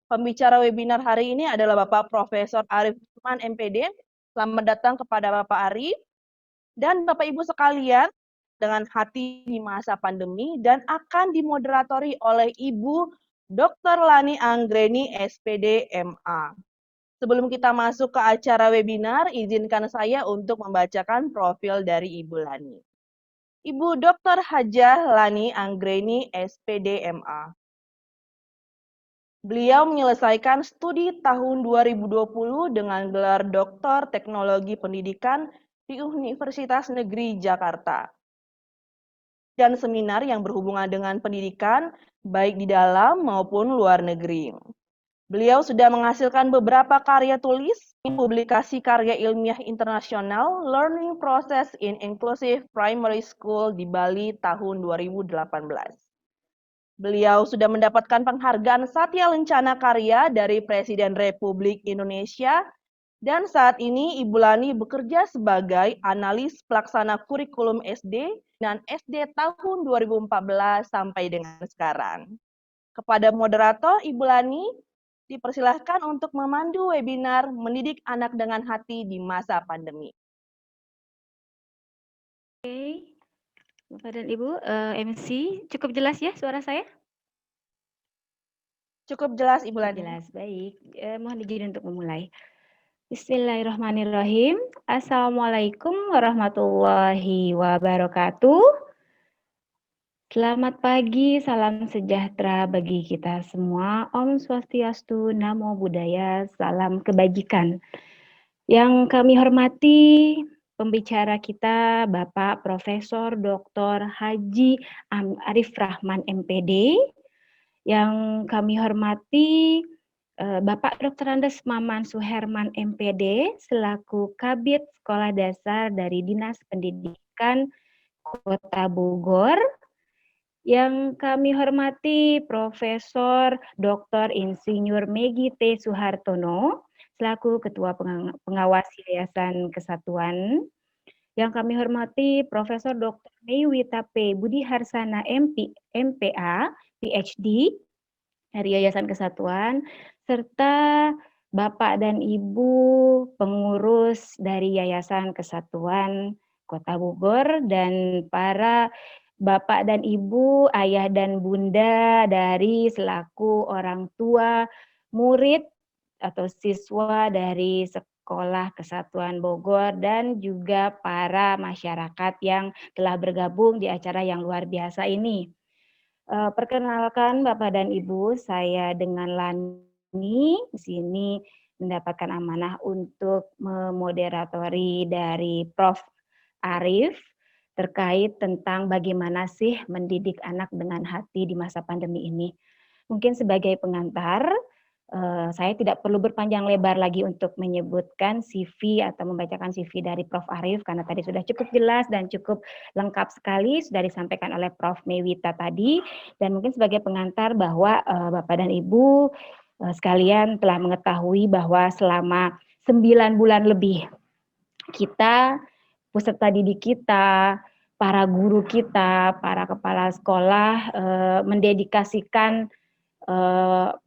Pembicara webinar hari ini adalah Bapak Profesor Arif Rahman, MPD. Selamat datang kepada Bapak Arif. Dan Bapak Ibu sekalian, dengan hati di masa pandemi dan akan dimoderatori oleh Ibu Dr. Lani Anggreni, SPD, MA. Sebelum kita masuk ke acara webinar, izinkan saya untuk membacakan profil dari Ibu Lani. Ibu Dr. Hajah Lani Anggreni, SPD, MA. Beliau menyelesaikan studi tahun 2020 dengan gelar Doktor Teknologi Pendidikan di Universitas Negeri Jakarta dan seminar yang berhubungan dengan pendidikan baik di dalam maupun luar negeri. Beliau sudah menghasilkan beberapa karya tulis, publikasi karya ilmiah internasional, Learning Process in Inclusive Primary School di Bali tahun 2018. Beliau sudah mendapatkan penghargaan Satya Lencana Karya dari Presiden Republik Indonesia dan saat ini Ibu Lani bekerja sebagai analis pelaksana kurikulum SD dan SD tahun 2014 sampai dengan sekarang. Kepada moderator Ibu Lani, dipersilahkan untuk memandu webinar Mendidik Anak dengan Hati di Masa Pandemi. Oke, Bapak dan Ibu, MC, cukup jelas ya suara saya? Cukup jelas Ibu Lani. Jelas, baik. Mohon izin untuk memulai. Bismillahirrahmanirrahim. Assalamualaikum warahmatullahi wabarakatuh. Selamat pagi, salam sejahtera bagi kita semua. Om Swastiastu, Namo Buddhaya, salam kebajikan. Yang kami hormati pembicara kita Bapak Profesor Dr. Haji Arif Rahman, MPD. Yang kami hormati Bapak Dr. Andes Maman Suherman, MPD, selaku Kabid Sekolah Dasar dari Dinas Pendidikan Kota Bogor. Yang kami hormati Profesor Dr. Insinyur Megi T. Suhartono, selaku Ketua Pengawas Yayasan Kesatuan. Yang kami hormati Profesor Dr. Meiwita P. Budi Harsana, MPA, PhD, dari Yayasan Kesatuan, serta Bapak dan Ibu pengurus dari Yayasan Kesatuan Kota Bogor, dan para Bapak dan Ibu, ayah dan bunda dari selaku orang tua, murid atau siswa dari Sekolah Kesatuan Bogor, dan juga para masyarakat yang telah bergabung di acara yang luar biasa ini. Perkenalkan Bapak dan Ibu, saya dengan Lani di sini mendapatkan amanah untuk memoderatori dari Prof. Arif terkait tentang bagaimana sih mendidik anak dengan hati di masa pandemi ini. Mungkin sebagai pengantar, saya tidak perlu berpanjang lebar lagi untuk menyebutkan CV atau membacakan CV dari Prof. Arif, karena tadi sudah cukup jelas dan cukup lengkap sekali, sudah disampaikan oleh Prof. Meiwita tadi. Dan mungkin sebagai pengantar bahwa Bapak dan Ibu sekalian telah mengetahui bahwa selama 9 bulan lebih kita, peserta didik kita, para guru kita, para kepala sekolah mendedikasikan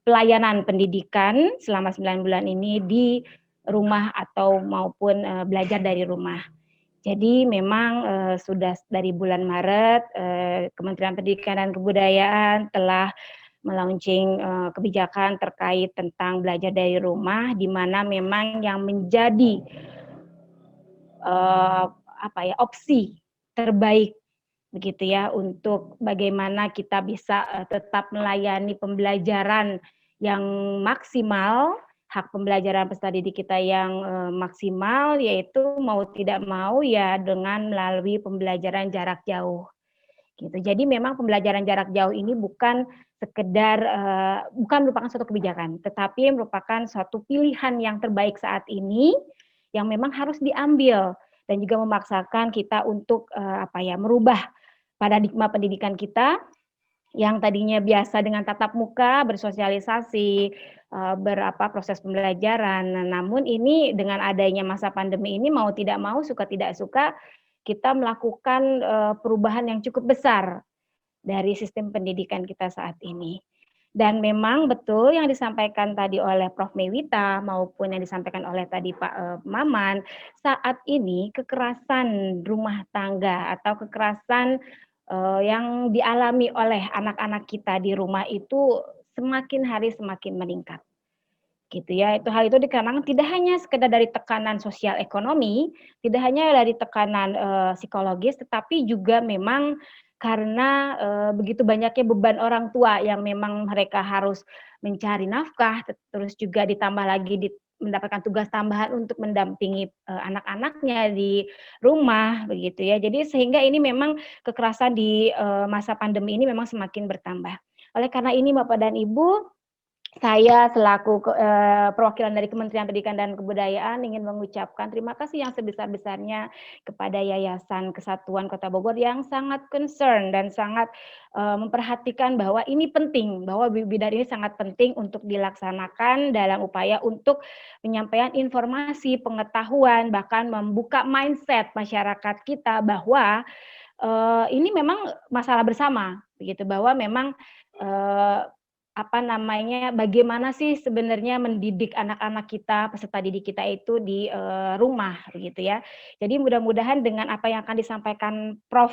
pelayanan pendidikan selama 9 bulan ini di rumah atau maupun belajar dari rumah. Jadi memang sudah dari bulan Maret Kementerian Pendidikan dan Kebudayaan telah melaunching kebijakan terkait tentang belajar dari rumah, di mana memang yang menjadi opsi terbaik begitu ya, untuk bagaimana kita bisa tetap melayani pembelajaran yang maksimal, hak pembelajaran peserta didik kita yang maksimal, yaitu mau tidak mau ya dengan melalui pembelajaran jarak jauh. Gitu. Jadi memang pembelajaran jarak jauh ini bukan sekedar bukan merupakan suatu kebijakan, tetapi merupakan suatu pilihan yang terbaik saat ini yang memang harus diambil dan juga memaksakan kita untuk merubah paradigma pendidikan kita yang tadinya biasa dengan tatap muka, bersosialisasi, proses pembelajaran. Namun ini dengan adanya masa pandemi ini mau tidak mau, suka tidak suka, kita melakukan perubahan yang cukup besar dari sistem pendidikan kita saat ini. Dan memang betul yang disampaikan tadi oleh Prof. Mewita maupun yang disampaikan oleh tadi Pak Maman, saat ini kekerasan rumah tangga atau kekerasan yang dialami oleh anak-anak kita di rumah itu semakin hari semakin meningkat. Gitu ya, hal itu dikarenakan tidak hanya sekedar dari tekanan sosial ekonomi, tidak hanya dari tekanan psikologis, tetapi juga memang karena begitu banyaknya beban orang tua yang memang mereka harus mencari nafkah, terus juga ditambah lagi mendapatkan tugas tambahan untuk mendampingi anak-anaknya di rumah, begitu ya. Jadi sehingga ini memang kekerasan di masa pandemi ini memang semakin bertambah. Oleh karena ini Bapak dan Ibu, saya selaku perwakilan dari Kementerian Pendidikan dan Kebudayaan ingin mengucapkan terima kasih yang sebesar-besarnya kepada Yayasan Kesatuan Kota Bogor yang sangat concern dan sangat memperhatikan bahwa ini penting, bahwa webinar ini sangat penting untuk dilaksanakan dalam upaya untuk penyampaian informasi, pengetahuan, bahkan membuka mindset masyarakat kita bahwa ini memang masalah bersama, begitu, bahwa memang bagaimana sih sebenarnya mendidik anak-anak kita, peserta didik kita itu di rumah, begitu ya. Jadi mudah-mudahan dengan apa yang akan disampaikan Prof.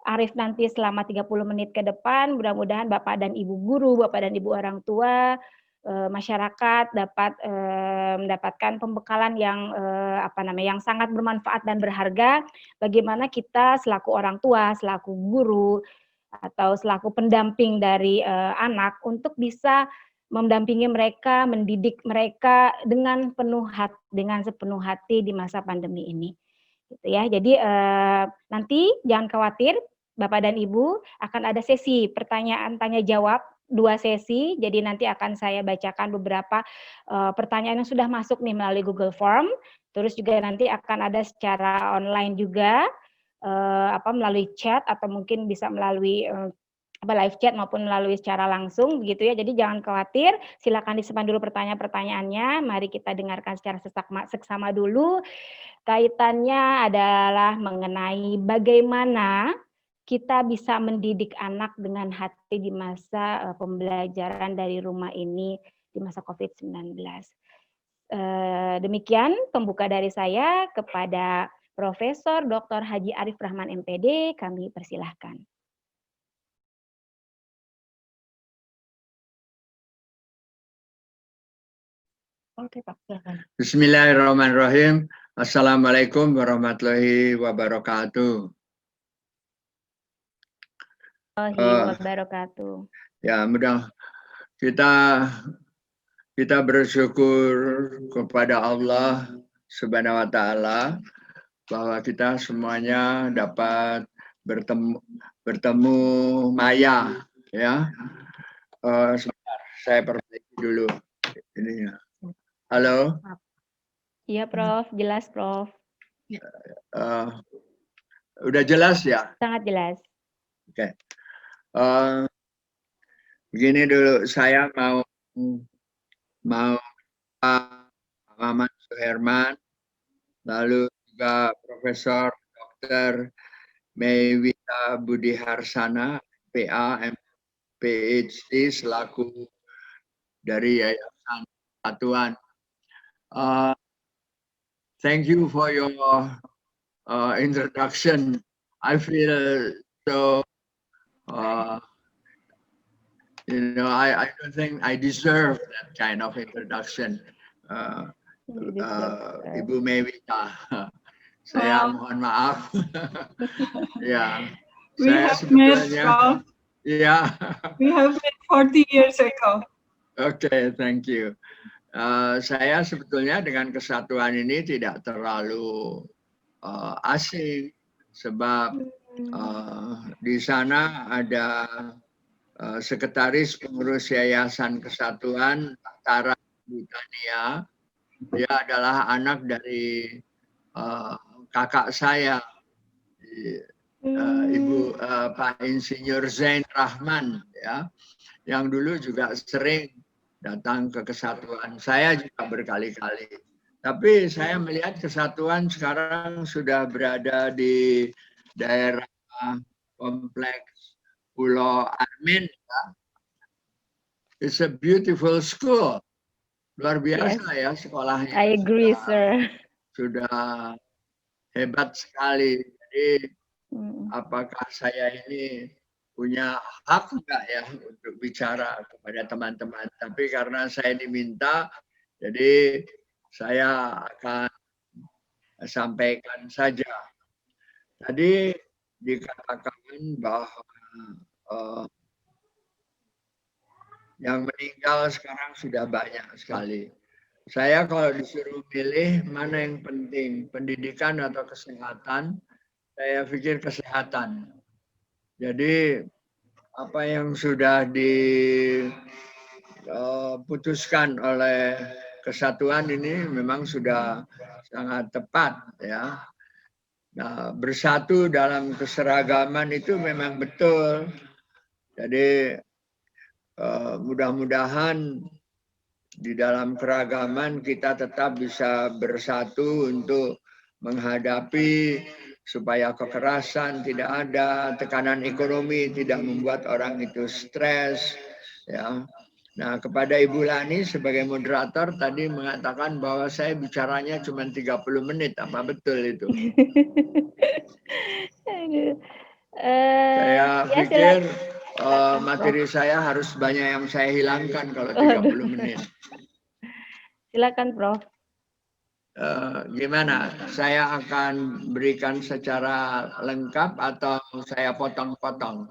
Arief nanti selama 30 menit ke depan, mudah-mudahan Bapak dan Ibu guru, Bapak dan Ibu orang tua, masyarakat dapat mendapatkan pembekalan yang yang sangat bermanfaat dan berharga, bagaimana kita selaku orang tua, selaku guru, atau selaku pendamping dari anak untuk bisa mendampingi mereka, mendidik mereka dengan sepenuh hati di masa pandemi ini. Gitu ya. Jadi nanti jangan khawatir, Bapak dan Ibu, akan ada sesi pertanyaan tanya jawab, 2 sesi. Jadi nanti akan saya bacakan beberapa pertanyaan yang sudah masuk nih melalui Google Form. Terus juga nanti akan ada secara online juga, melalui chat atau mungkin bisa melalui live chat maupun melalui secara langsung, begitu ya. Jadi jangan khawatir, silakan disimpan dulu pertanyaan-pertanyaannya. Mari kita dengarkan secara seksama dulu. Kaitannya adalah mengenai bagaimana kita bisa mendidik anak dengan hati di masa pembelajaran dari rumah ini di masa COVID-19. Demikian pembuka dari saya. Kepada Profesor Dr. Haji Arief Rahman MPD, kami persilahkan. Oke Pak, silakan. Bismillahirrahmanirrahim. Assalamualaikum warahmatullahi wabarakatuh. Wabarakatuh. Ya, mudah kita bersyukur kepada Allah Subhanahu wa taala bahwa kita semuanya dapat bertemu maya, ya. Sebentar, saya perbaiki dulu ininya. Halo. Iya Prof, jelas Prof. Udah jelas ya? Sangat jelas. Oke. Begini dulu, saya mau Pak Maman Suherman, lalu juga Profesor Dr. Mewita Budiharsana, PA, PhD, selaku dari Yayasan Kesatuan. Thank you for your introduction. I feel so, I don't think I deserve that kind of introduction. Ibu Mewita, saya mohon maaf. Ya, saya sebetulnya. Ya. We have met 40 years ago. Okay, thank you. Saya sebetulnya dengan kesatuan ini tidak terlalu asing sebab di sana ada Sekretaris Pengurus Yayasan Kesatuan Tara Britania. Dia adalah anak dari kakak saya, Ibu Pak Insinyur Zain Rahman, ya, yang dulu juga sering datang ke Kesatuan. Saya juga berkali-kali. Tapi saya melihat Kesatuan sekarang sudah berada di daerah kompleks Pulau Armin. Ya. It's a beautiful school. Luar biasa ya sekolahnya. I agree, sir. Sudah hebat sekali. Jadi apakah saya ini punya hak enggak ya untuk bicara kepada teman-teman? Tapi karena saya diminta, jadi saya akan sampaikan saja. Tadi dikatakan bahwa yang meninggal sekarang sudah banyak sekali. Saya kalau disuruh pilih mana yang penting, pendidikan atau kesehatan, saya pikir kesehatan. Jadi apa yang sudah diputuskan oleh Kesatuan ini memang sudah sangat tepat, ya. Nah, bersatu dalam keseragaman itu memang betul. Jadi mudah-mudahan di dalam keragaman kita tetap bisa bersatu untuk menghadapi supaya kekerasan tidak ada, tekanan ekonomi tidak membuat orang itu stres, ya. Nah, kepada Ibu Lani sebagai moderator tadi mengatakan bahwa saya bicaranya cuma 30 menit, apa betul itu? Saya pikir materi saya harus banyak yang saya hilangkan kalau 30 menit. Silakan, Prof. Gimana? Saya akan berikan secara lengkap atau saya potong-potong?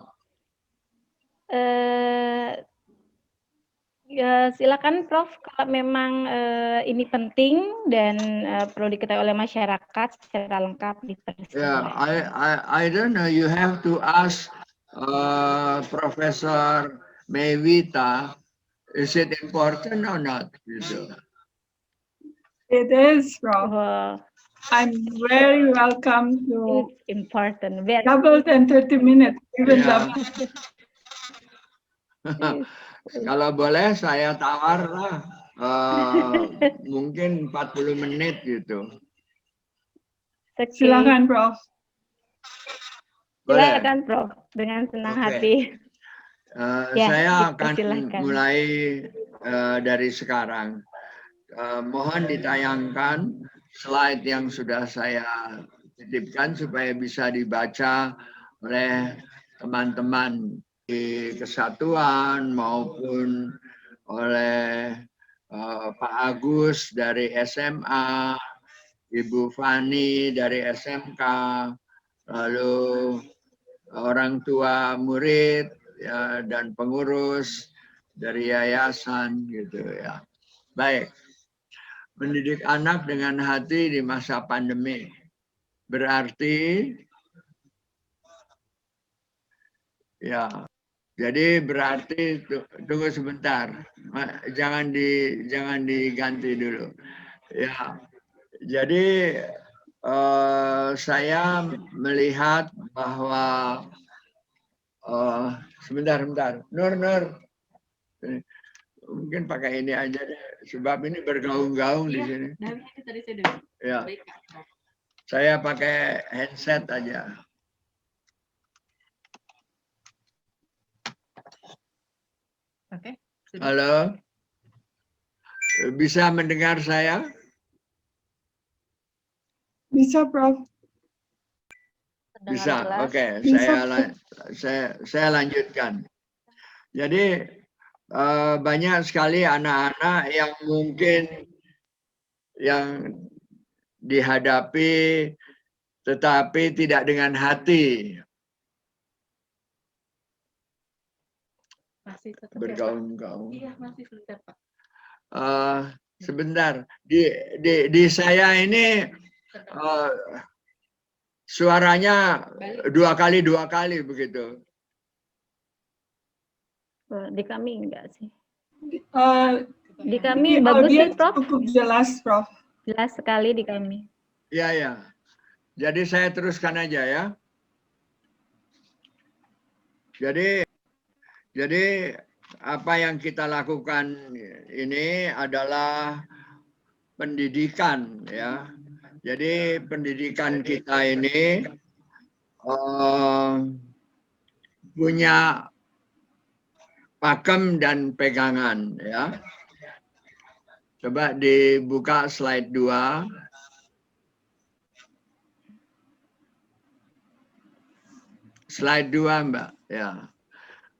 Ya, silakan, Prof. Kalau memang ini penting dan perlu diketahui oleh masyarakat secara lengkap dipersilakan. Yeah, I don't know. You have to ask Professor Mevita. Is it important or not? It is, Prof. I'm very welcome to It's important. Very double than 30 minutes, even Yeah. double. Kalau boleh saya tawar lah, mungkin 40 menit gitu. Silakan, Prof. Boleh. Silakan, Prof. Dengan senang Oke. hati. Saya akan dipersilahkan. mulai dari sekarang. Mohon ditayangkan slide yang sudah saya titipkan supaya bisa dibaca oleh teman-teman di Kesatuan maupun oleh Pak Agus dari SMA, Ibu Fani dari SMK, lalu orang tua murid, ya, dan pengurus dari yayasan gitu ya. Baik, mendidik anak dengan hati di masa pandemi berarti ya. Jadi berarti tunggu sebentar, jangan diganti dulu. Ya, jadi saya melihat bahwa sebentar, Nur, mungkin pakai ini aja deh, sebab ini bergaung-gaung di sini. Ya, saya pakai headset aja. Oke. Halo, bisa mendengar saya? Bisa, Prof. Bisa, oke. Bisa. Saya lanjutkan. Jadi banyak sekali anak-anak yang mungkin yang dihadapi tetapi tidak dengan hati. Masih tetap Bergaung-gaung. Iya, masih sebentar, Pak. Sebentar, di saya ini suaranya dua kali begitu. Di kami enggak sih. Di kami bagus sih, audiens Prof. cukup jelas, Prof. Jelas sekali di kami. Ya, ya. Jadi saya teruskan aja ya. Jadi apa yang kita lakukan ini adalah pendidikan ya. Jadi pendidikan kita ini punya pakem dan pegangan ya. Coba dibuka slide 2. Slide 2, Mbak. Ya.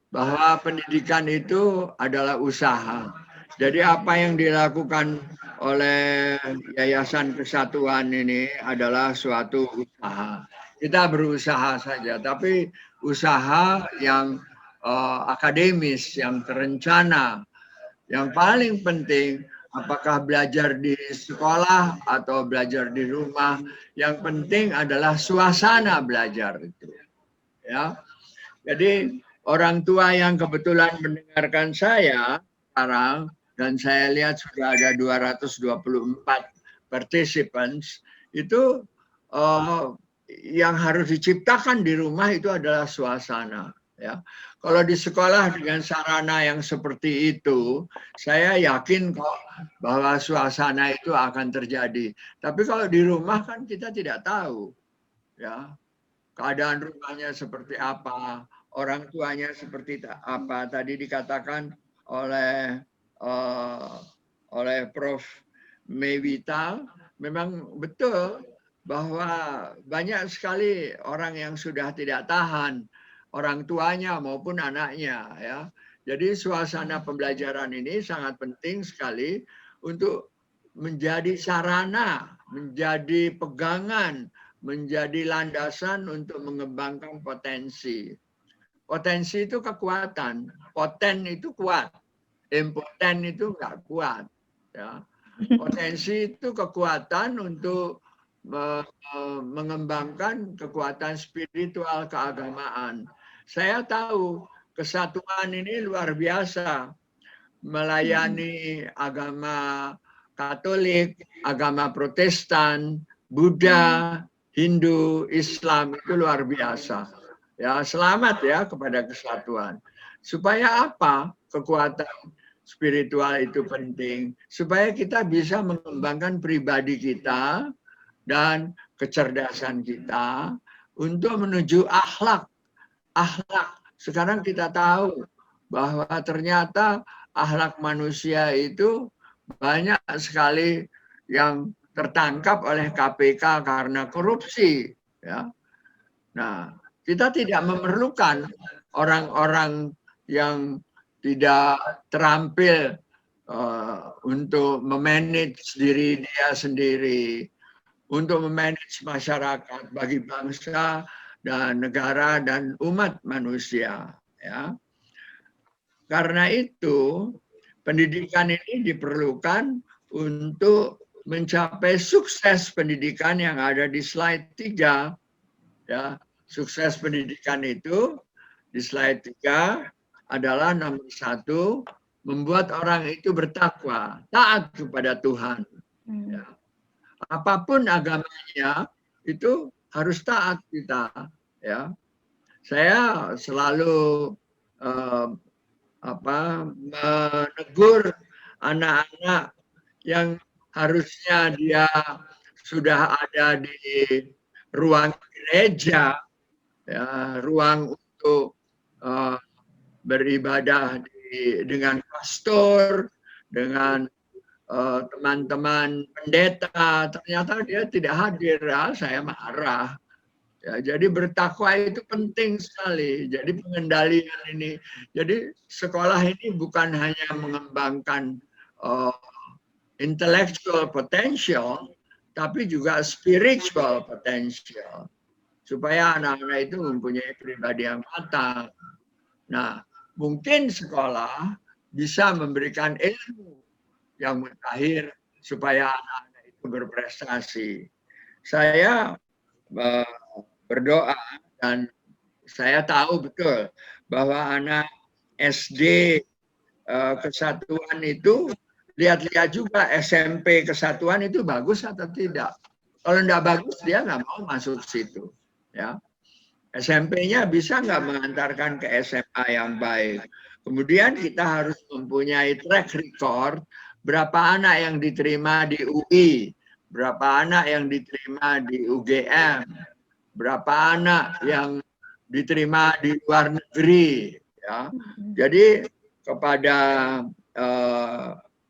Bahwa pendidikan itu adalah usaha. Jadi apa yang dilakukan oleh Yayasan Kesatuan ini adalah suatu usaha. Kita berusaha saja, tapi usaha yang akademis, yang terencana. Yang paling penting, apakah belajar di sekolah atau belajar di rumah, yang penting adalah suasana belajar itu. Ya. Jadi orang tua yang kebetulan mendengarkan saya sekarang, dan saya lihat sudah ada 224 participants, itu yang harus diciptakan di rumah itu adalah suasana. Ya. Kalau di sekolah dengan sarana yang seperti itu, saya yakin kok bahwa suasana itu akan terjadi. Tapi kalau di rumah kan kita tidak tahu. Ya. Keadaan rumahnya seperti apa, orang tuanya seperti apa. Tadi dikatakan oleh Prof. Mewita, memang betul bahwa banyak sekali orang yang sudah tidak tahan, orang tuanya maupun anaknya. Ya. Jadi suasana pembelajaran ini sangat penting sekali untuk menjadi sarana, menjadi pegangan, menjadi landasan untuk mengembangkan potensi. Potensi itu kekuatan, poten itu kuat, impoten itu nggak kuat. Ya. Potensi itu kekuatan untuk mengembangkan kekuatan spiritual keagamaan. Saya tahu Kesatuan ini luar biasa melayani agama Katolik, agama Protestan, Buddha, Hindu, Islam, itu luar biasa. Ya, selamat ya kepada Kesatuan. Supaya apa? Kekuatan spiritual itu penting. Supaya kita bisa mengembangkan pribadi kita dan kecerdasan kita untuk menuju akhlak. Akhlak. Sekarang kita tahu bahwa ternyata akhlak manusia itu banyak sekali yang tertangkap oleh KPK karena korupsi. Ya. Nah, kita tidak memerlukan orang-orang yang tidak terampil untuk memanage diri dia sendiri, untuk memanage masyarakat bagi bangsa dan negara dan umat manusia. Ya. Karena itu, pendidikan ini diperlukan untuk mencapai sukses pendidikan yang ada di slide 3. Ya, sukses pendidikan itu di slide 3 adalah nomor 1, membuat orang itu bertakwa, taat kepada Tuhan. Ya. Apapun agamanya itu harus taat kita. Ya. Saya selalu menegur anak-anak yang harusnya dia sudah ada di ruang gereja, ya, ruang untuk beribadah dengan pastor, dengan teman-teman pendeta, ternyata dia tidak hadir. Ya, saya marah. Ya, jadi bertakwa itu penting sekali. Jadi pengendalian ini. Jadi sekolah ini bukan hanya mengembangkan intellectual potential, tapi juga spiritual potential. Supaya anak-anak itu mempunyai pribadi yang matang. Nah, mungkin sekolah bisa memberikan ilmu yang mutakhir supaya anak-anak itu berprestasi. Saya berdoa dan saya tahu betul bahwa anak SD kesatuan itu, lihat-lihat juga SMP kesatuan itu bagus atau tidak. Kalau enggak bagus, dia nggak mau masuk situ. Ya. SMP-nya bisa nggak mengantarkan ke SMA yang baik. Kemudian kita harus mempunyai track record berapa anak yang diterima di UI, berapa anak yang diterima di UGM, berapa anak yang diterima di luar negeri. Ya. Jadi kepada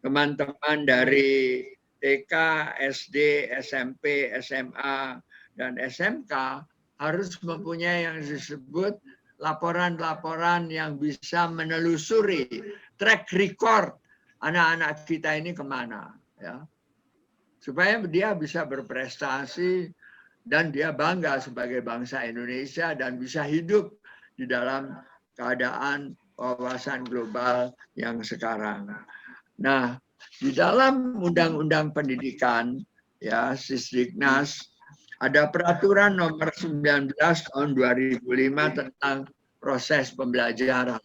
teman-teman dari TK, SD, SMP, SMA, dan SMK harus mempunyai yang disebut laporan-laporan yang bisa menelusuri track record anak-anak kita ini kemana, ya, supaya dia bisa berprestasi dan dia bangga sebagai bangsa Indonesia dan bisa hidup di dalam keadaan wawasan global yang sekarang. Nah, di dalam Undang-Undang Pendidikan, ya, Sisdiknas, ada peraturan nomor 19 tahun 2005 tentang proses pembelajaran.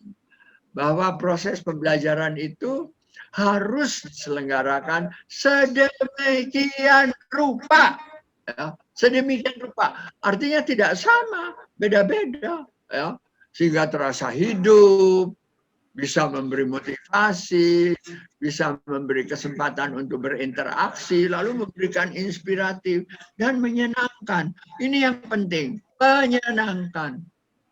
Bahwa proses pembelajaran itu harus diselenggarakan sedemikian rupa. Ya, sedemikian rupa. Artinya tidak sama, beda-beda. Ya, sehingga terasa hidup, bisa memberi motivasi, bisa memberi kesempatan untuk berinteraksi, lalu memberikan inspiratif dan menyenangkan. Ini yang penting, menyenangkan.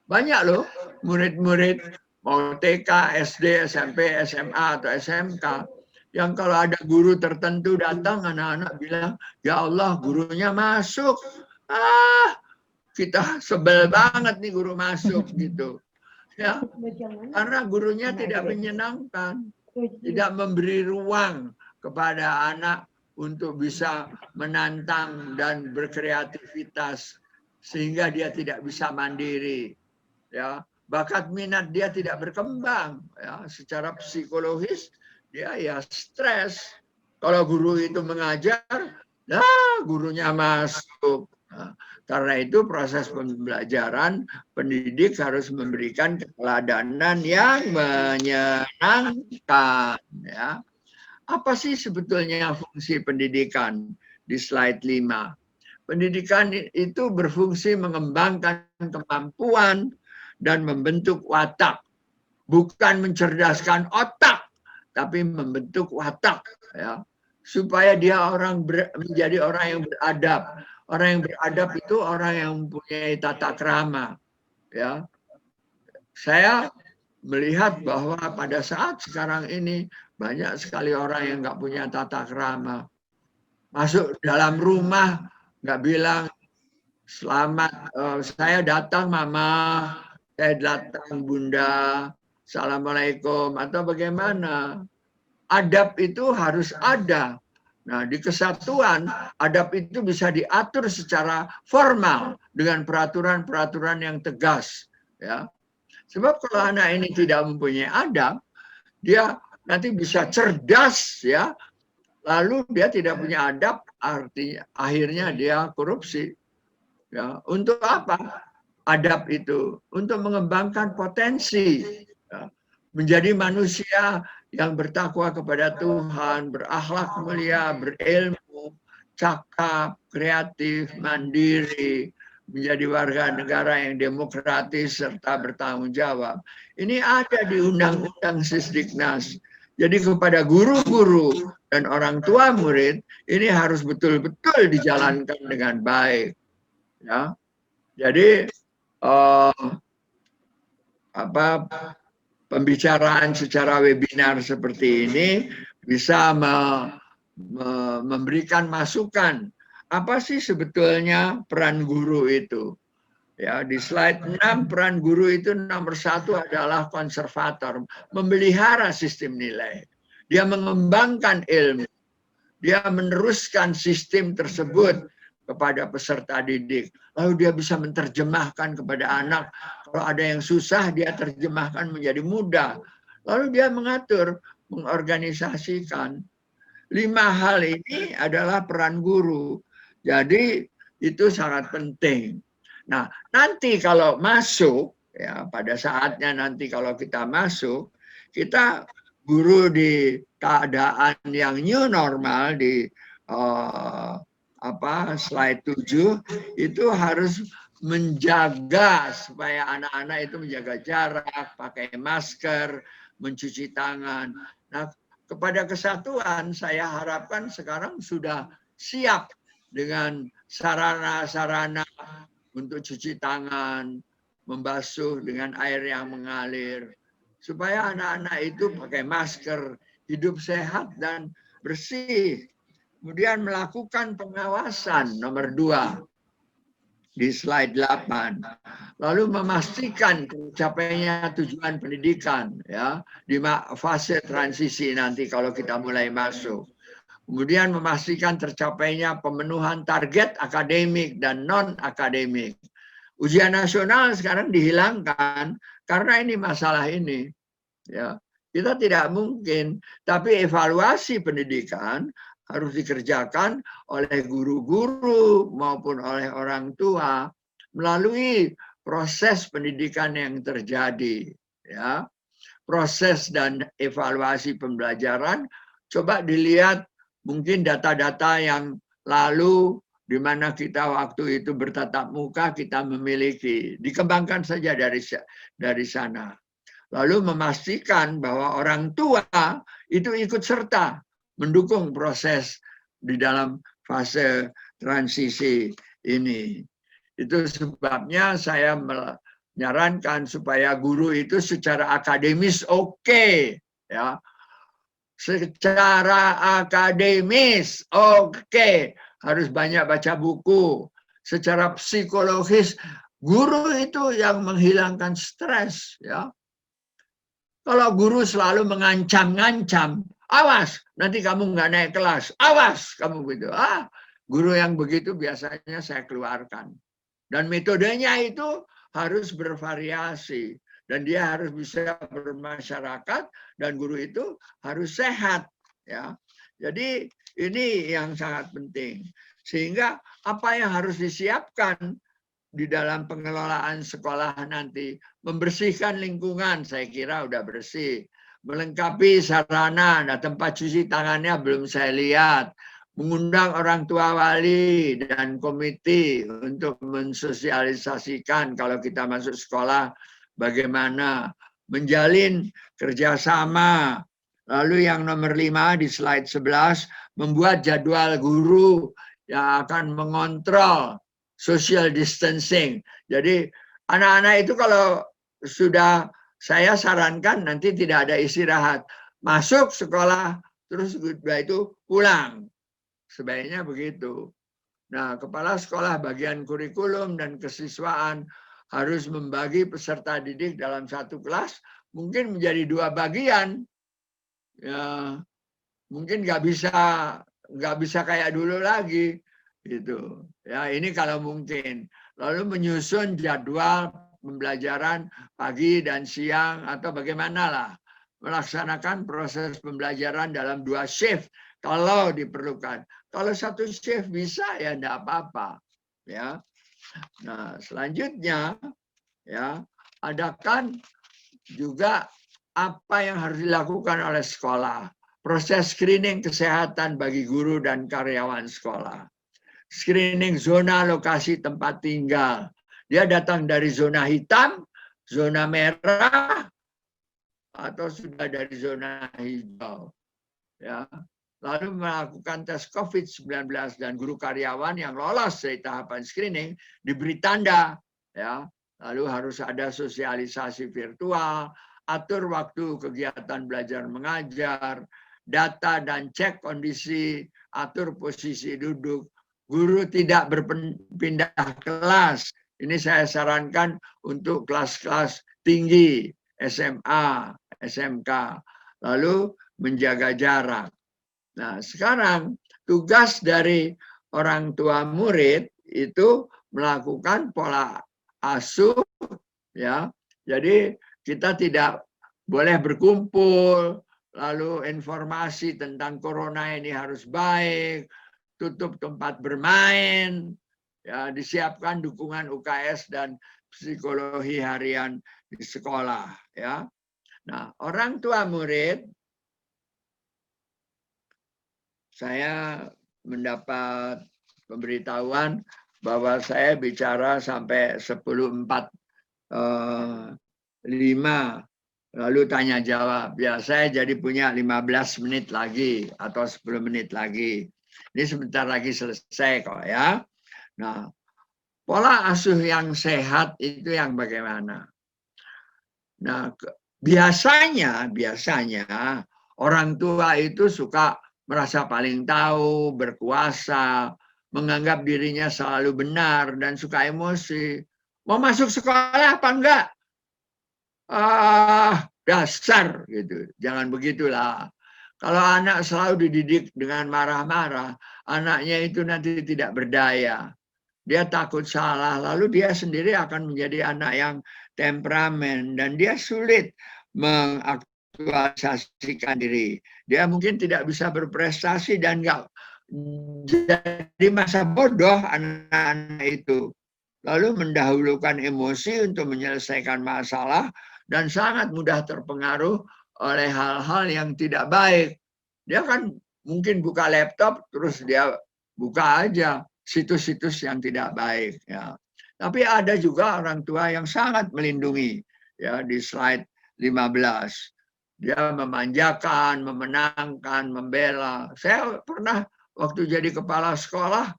Banyak loh murid-murid mau TK, SD, SMP, SMA atau SMK yang kalau ada guru tertentu datang, anak-anak bilang, ya Allah gurunya masuk. Kita sebel banget nih guru masuk gitu. Ya, karena gurunya tidak menyenangkan, tidak memberi ruang kepada anak untuk bisa menantang dan berkreativitas sehingga dia tidak bisa mandiri. Ya, bakat minat dia tidak berkembang. Ya, secara psikologis dia ya stres. Kalau guru itu mengajar, gurunya masuk. Nah, karena itu proses pembelajaran pendidik harus memberikan keteladanan yang menyenangkan. Ya. Apa sih sebetulnya fungsi pendidikan di slide 5? Pendidikan itu berfungsi mengembangkan kemampuan dan membentuk watak. Bukan mencerdaskan otak, tapi membentuk watak. Ya. Supaya dia menjadi orang yang beradab. Orang yang beradab itu orang yang mempunyai tata krama. Ya, saya melihat bahwa pada saat sekarang ini banyak sekali orang yang nggak punya tata krama. Masuk dalam rumah nggak bilang selamat, saya datang mama, saya datang bunda, assalamualaikum atau bagaimana. Adab itu harus ada. Nah, di kesatuan, adab itu bisa diatur secara formal dengan peraturan-peraturan yang tegas. Ya. Sebab kalau anak ini tidak mempunyai adab, dia nanti bisa cerdas, ya. Lalu dia tidak punya adab, artinya akhirnya dia korupsi. Ya. Untuk apa? Adab itu untuk mengembangkan potensi, ya. Menjadi manusia yang bertakwa kepada Tuhan, berakhlak mulia, berilmu, cakap, kreatif, mandiri, menjadi warga negara yang demokratis serta bertanggung jawab. Ini ada di Undang-Undang Sisdiknas. Jadi kepada guru-guru dan orang tua murid ini harus betul-betul dijalankan dengan baik. Ya. Jadi pembicaraan secara webinar seperti ini bisa memberikan masukan. Apa sih sebetulnya peran guru itu? Ya, di slide 6, peran guru itu nomor 1 adalah konservator, memelihara sistem nilai. Dia mengembangkan ilmu. Dia meneruskan sistem tersebut kepada peserta didik. Lalu dia bisa menerjemahkan kepada anak. Kalau ada yang susah, dia terjemahkan menjadi mudah. Lalu dia mengatur, mengorganisasikan. 5 hal ini adalah peran guru. Jadi itu sangat penting. Nah, nanti kalau masuk, ya pada saatnya nanti kalau kita masuk, kita guru di keadaan yang new normal di slide 7 itu harus menjaga supaya anak-anak itu menjaga jarak, pakai masker, mencuci tangan. Nah, kepada kesatuan saya harapkan sekarang sudah siap dengan sarana-sarana untuk cuci tangan, membasuh dengan air yang mengalir, supaya anak-anak itu pakai masker, hidup sehat dan bersih. Kemudian melakukan pengawasan nomor 2 di slide 8. Lalu memastikan tercapainya tujuan pendidikan ya di fase transisi nanti kalau kita mulai masuk. Kemudian memastikan tercapainya pemenuhan target akademik dan non-akademik. Ujian nasional sekarang dihilangkan karena ini masalah ini. Ya, kita tidak mungkin, tapi evaluasi pendidikan harus dikerjakan oleh guru-guru maupun oleh orang tua melalui proses pendidikan yang terjadi. Ya, proses dan evaluasi pembelajaran. Coba dilihat mungkin data-data yang lalu di mana kita waktu itu bertatap muka kita memiliki, dikembangkan saja dari sana. Lalu memastikan bahwa orang tua itu ikut serta mendukung proses di dalam fase transisi ini. Itu sebabnya saya menyarankan supaya guru itu secara akademis oke, ya. Secara akademis oke, harus banyak baca buku. Secara psikologis guru itu yang menghilangkan stres, ya. Kalau guru selalu mengancam-ngancam, awas nanti kamu nggak naik kelas, awas kamu gitu. Guru yang begitu biasanya saya keluarkan. Dan metodenya itu harus bervariasi. Dan dia harus bisa bermasyarakat dan guru itu harus sehat. Ya. Jadi ini yang sangat penting. Sehingga apa yang harus disiapkan di dalam pengelolaan sekolah nanti, membersihkan lingkungan, saya kira udah bersih. Melengkapi sarana, nah tempat cuci tangannya belum saya lihat. Mengundang orang tua wali dan komite untuk mensosialisasikan kalau kita masuk sekolah, bagaimana menjalin kerjasama. Lalu yang nomor 5 di slide 11, membuat jadwal guru yang akan mengontrol social distancing. Jadi anak-anak itu kalau sudah saya sarankan nanti tidak ada istirahat. Masuk sekolah, terus setelah itu pulang. Sebaiknya begitu. Nah, kepala sekolah bagian kurikulum dan kesiswaan harus membagi peserta didik dalam satu kelas, mungkin menjadi 2 bagian. Ya, mungkin nggak bisa kayak dulu lagi. Gitu. Ya, ini kalau mungkin. Lalu menyusun jadwal pembelajaran pagi dan siang atau bagaimanalah melaksanakan proses pembelajaran dalam 2 shift kalau diperlukan. Kalau 1 shift bisa ya enggak apa-apa, ya. Nah, selanjutnya ya, adakan juga apa yang harus dilakukan oleh sekolah. Proses screening kesehatan bagi guru dan karyawan sekolah. Screening zona lokasi tempat tinggal. Dia datang dari zona hitam, zona merah, atau sudah dari zona hijau. Ya. Lalu melakukan tes COVID-19 dan guru karyawan yang lolos dari tahapan screening diberi tanda. Ya. Lalu harus ada sosialisasi virtual, atur waktu kegiatan belajar mengajar, data dan cek kondisi, atur posisi duduk. Guru tidak berpindah kelas. Ini saya sarankan untuk kelas-kelas tinggi, SMA, SMK. Lalu menjaga jarak. Nah, sekarang tugas dari orang tua murid itu melakukan pola asuh, ya. Jadi kita tidak boleh berkumpul, lalu informasi tentang corona ini harus baik, tutup tempat bermain, ya, disiapkan dukungan UKS dan psikologi harian di sekolah, ya. Nah, orang tua murid, saya mendapat pemberitahuan bahwa saya bicara sampai 10:45, lalu tanya jawab. Ya, saya jadi punya 15 menit lagi atau 10 menit lagi. Ini sebentar lagi selesai kok ya. Nah, pola asuh yang sehat itu yang bagaimana? Nah, biasanya orang tua itu suka merasa paling tahu, berkuasa, menganggap dirinya selalu benar dan suka emosi. Mau masuk sekolah apa enggak? Dasar gitu. Jangan begitulah. Kalau anak selalu dididik dengan marah-marah, anaknya itu nanti tidak berdaya. Dia takut salah, lalu dia sendiri akan menjadi anak yang temperamen dan dia sulit mengaktualisasikan diri. Dia mungkin tidak bisa berprestasi dan nggak jadi masa bodoh anak-anak itu. Lalu mendahulukan emosi untuk menyelesaikan masalah dan sangat mudah terpengaruh oleh hal-hal yang tidak baik. Dia kan mungkin buka laptop terus dia buka aja situs-situs yang tidak baik, ya. Tapi ada juga orang tua yang sangat melindungi, ya, di slide 15. Dia memanjakan, memenangkan, membela. Saya pernah waktu jadi kepala sekolah,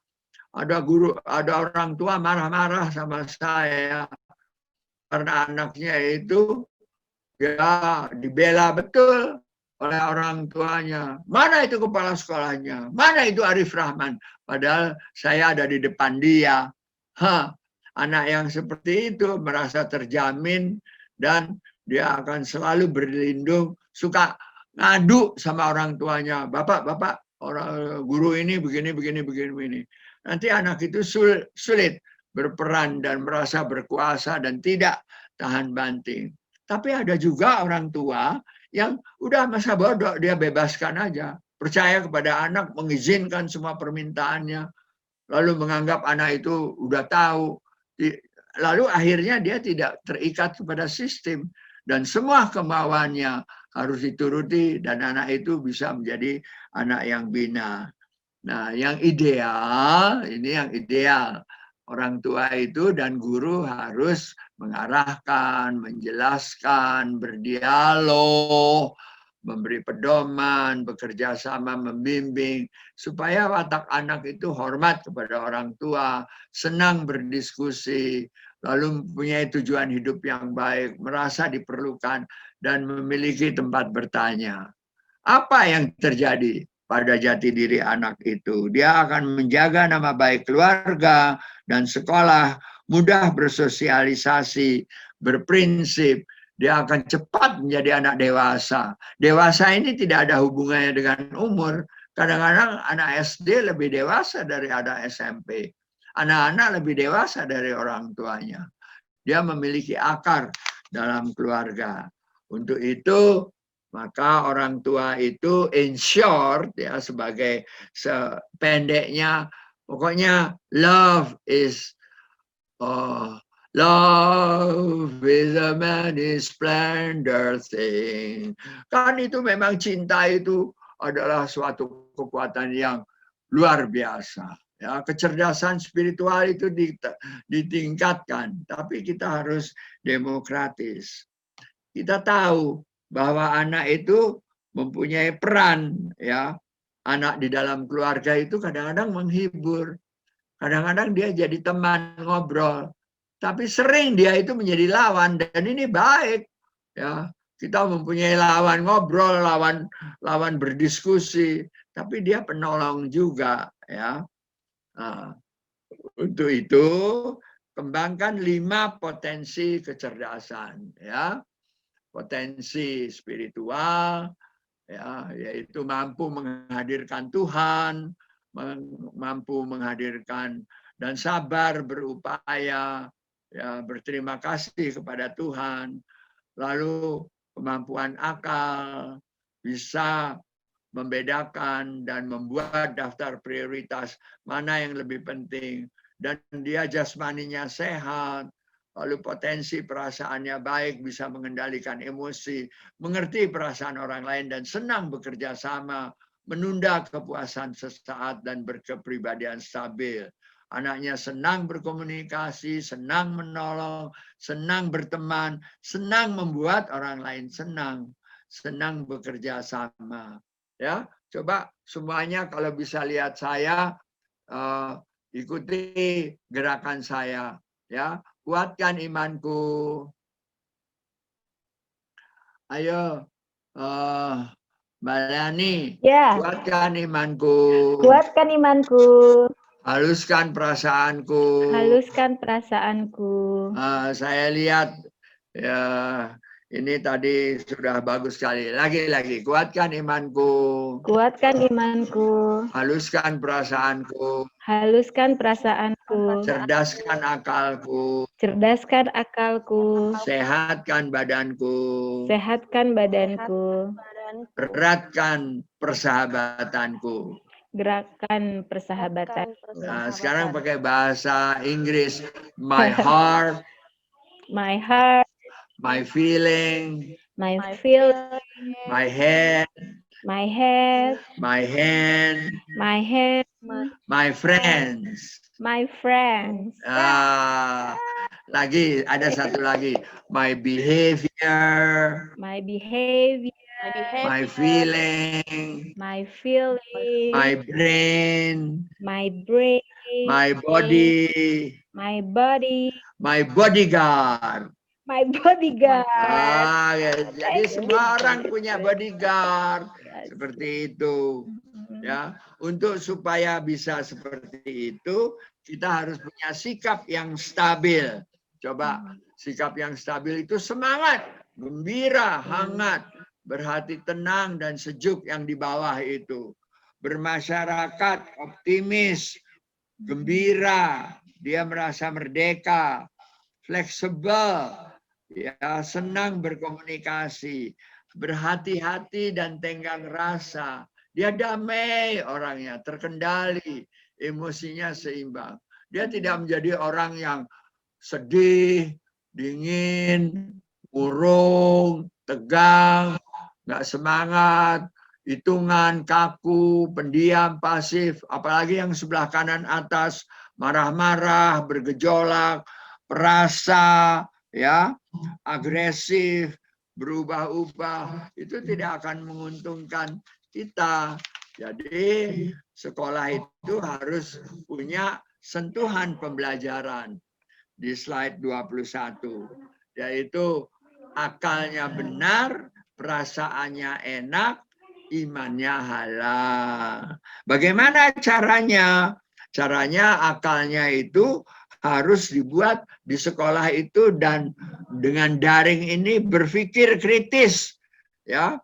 ada orang tua marah-marah sama saya karena anaknya itu ya dibela betul oleh orang tuanya. Mana itu kepala sekolahnya? Mana itu Arif Rahman? Padahal saya ada di depan dia. Anak yang seperti itu merasa terjamin dan dia akan selalu berlindung, suka ngadu sama orang tuanya. Bapak, orang guru ini begini. Nanti anak itu sulit berperan dan merasa berkuasa dan tidak tahan banting. Tapi ada juga orang tua yang udah masa bodoh, dia bebaskan aja. Percaya kepada anak, mengizinkan semua permintaannya. Lalu menganggap anak itu udah tahu. Lalu akhirnya dia tidak terikat kepada sistem. Dan semua kemauannya harus dituruti dan anak itu bisa menjadi anak yang bina. Nah, yang ideal, ini yang ideal. Orang tua itu dan guru harus mengarahkan, menjelaskan, berdialog, memberi pedoman, bekerja sama, membimbing, supaya watak anak itu hormat kepada orang tua, senang berdiskusi, lalu mempunyai tujuan hidup yang baik, merasa diperlukan, dan memiliki tempat bertanya. Apa yang terjadi pada jati diri anak itu? Dia akan menjaga nama baik keluarga dan sekolah, mudah bersosialisasi, berprinsip, dia akan cepat menjadi anak dewasa. Dewasa ini tidak ada hubungannya dengan umur. Kadang-kadang anak SD lebih dewasa dari anak SMP. Anak-anak lebih dewasa dari orang tuanya. Dia memiliki akar dalam keluarga. Untuk itu, maka orang tua itu in short, ya, sebagai sependeknya, pokoknya love is a many splendor thing. Kan itu memang cinta itu adalah suatu kekuatan yang luar biasa. Ya, kecerdasan spiritual itu ditingkatkan, tapi kita harus demokratis. Kita tahu bahwa anak itu mempunyai peran, ya. Anak di dalam keluarga itu kadang-kadang menghibur. Kadang-kadang dia jadi teman ngobrol. Tapi sering dia itu menjadi lawan dan ini baik, ya. Kita mempunyai lawan ngobrol, lawan berdiskusi, tapi dia penolong juga, ya. Nah, untuk itu kembangkan 5 potensi kecerdasan, ya. Potensi spiritual, ya, yaitu mampu menghadirkan Tuhan, mampu menghadirkan dan sabar berupaya, ya, berterima kasih kepada Tuhan, lalu kemampuan akal, bisa membedakan dan membuat daftar prioritas mana yang lebih penting, dan dia jasmaninya sehat, lalu potensi perasaannya baik, bisa mengendalikan emosi, mengerti perasaan orang lain, dan senang bekerja sama, menunda kepuasan sesaat, dan berkepribadian stabil. Anaknya senang berkomunikasi, senang menolong, senang berteman, senang membuat orang lain senang, senang bekerja sama. Ya, coba semuanya kalau bisa lihat saya, ikuti gerakan saya. Ya, kuatkan imanku. Ayo, Mbak Leani, Ya, kuatkan imanku. kuatkan imanku, Haluskan perasaanku. haluskan perasaanku. Saya lihat ya, ini tadi sudah bagus sekali. Lagi-lagi, kuatkan imanku. Kuatkan imanku, Haluskan perasaanku. haluskan perasaanku, Cerdaskan akalku. cerdaskan akalku, Sehatkan badanku. sehatkan badanku, Eratkan persahabatanku. gerakan persahabatan. Nah, sekarang pakai bahasa Inggris. My heart, My heart, my feeling, my feeling, my head, my head, my hand, my hand, my friends. my friends, Lagi, ada satu lagi. My behavior, my behavior, my feeling, my feeling, my brain, my brain, my body, my body, my bodyguard. my bodyguard. Jadi semua orang punya bodyguard. Seperti itu. Ya, untuk supaya bisa seperti itu, kita harus punya sikap yang stabil. Coba, sikap yang stabil itu semangat, gembira, hangat, berhati tenang dan sejuk yang di bawah itu. Bermasyarakat, optimis, gembira, dia merasa merdeka, fleksibel, ya, senang berkomunikasi, berhati-hati dan tenggang rasa. Dia damai orangnya, terkendali, emosinya seimbang. Dia tidak menjadi orang yang sedih, dingin, murung, tegang, nggak semangat, hitungan, kaku, pendiam, pasif, apalagi yang sebelah kanan atas, marah-marah, bergejolak, perasa, ya, agresif, berubah-ubah, itu tidak akan menguntungkan kita. Jadi sekolah itu harus punya sentuhan pembelajaran. Di slide 21, yaitu akalnya benar, perasaannya enak, imannya halal. Bagaimana caranya? Caranya akalnya itu harus dibuat di sekolah itu, dan dengan daring ini berpikir kritis. Ya,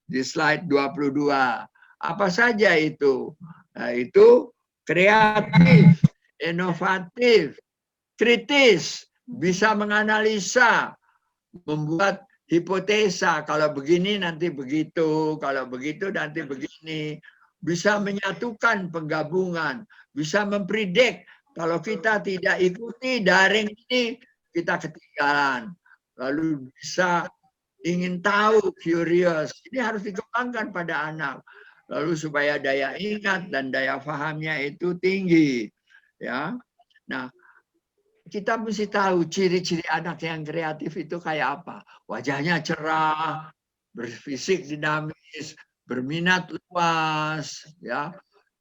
di slide 22. Apa saja itu? Nah, itu kreatif, inovatif, kritis, bisa menganalisa, membuat hipotesa, kalau begini nanti begitu, kalau begitu nanti begini, bisa menyatukan penggabungan, bisa mempredik kalau kita tidak ikuti daring ini, kita ketinggalan. Lalu bisa ingin tahu, curious, ini harus dikembangkan pada anak. Lalu supaya daya ingat dan daya pahamnya itu tinggi. Ya, nah, kita mesti tahu ciri-ciri anak yang kreatif itu kayak apa. Wajahnya cerah, berfisik dinamis, berminat luas, ya.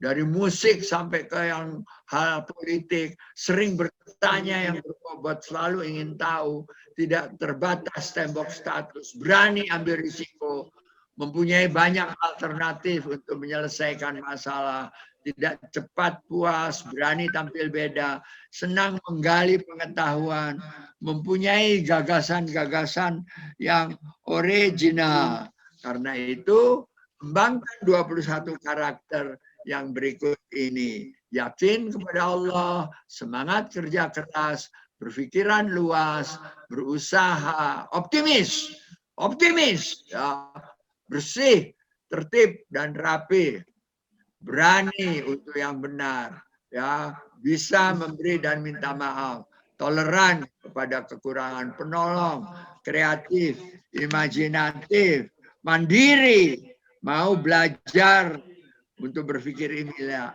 Dari musik sampai ke yang hal politik, sering bertanya yang berbobot, selalu ingin tahu, tidak terbatas tembok status, berani ambil risiko, mempunyai banyak alternatif untuk menyelesaikan masalah, tidak cepat puas, berani tampil beda, senang menggali pengetahuan, mempunyai gagasan-gagasan yang original. Karena itu, kembangkan 21 karakter yang berikut ini. Yakin kepada Allah, semangat kerja keras, berpikiran luas, berusaha, optimis, ya, bersih, tertib, dan rapi. Berani untuk yang benar, ya, bisa memberi dan minta maaf, toleran kepada kekurangan, penolong, kreatif, imajinatif, mandiri, mau belajar untuk berpikir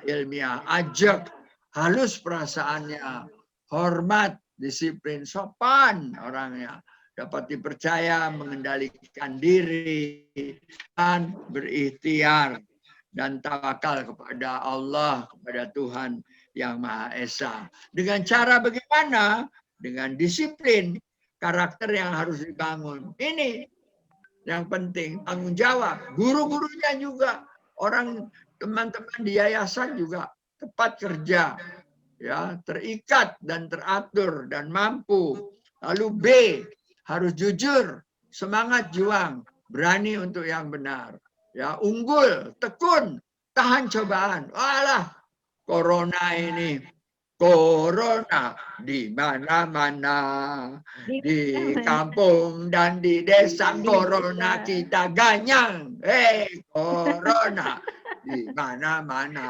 ilmiah, ajak, halus perasaannya, hormat, disiplin, sopan orangnya, dapat dipercaya, mengendalikan diri, dan berikhtiar dan tawakal kepada Allah, kepada Tuhan yang Maha Esa. Dengan cara bagaimana? Dengan disiplin, karakter yang harus dibangun. Ini yang penting, tanggung jawab. Guru-gurunya juga, orang teman-teman di yayasan juga tepat kerja, ya, terikat dan teratur dan mampu. Lalu B, harus jujur, semangat juang, berani untuk yang benar, ya, unggul, tekun, tahan cobaan. Walah, corona ini, corona di mana-mana, di kampung dan di desa, corona kita ganyang. Corona di mana-mana,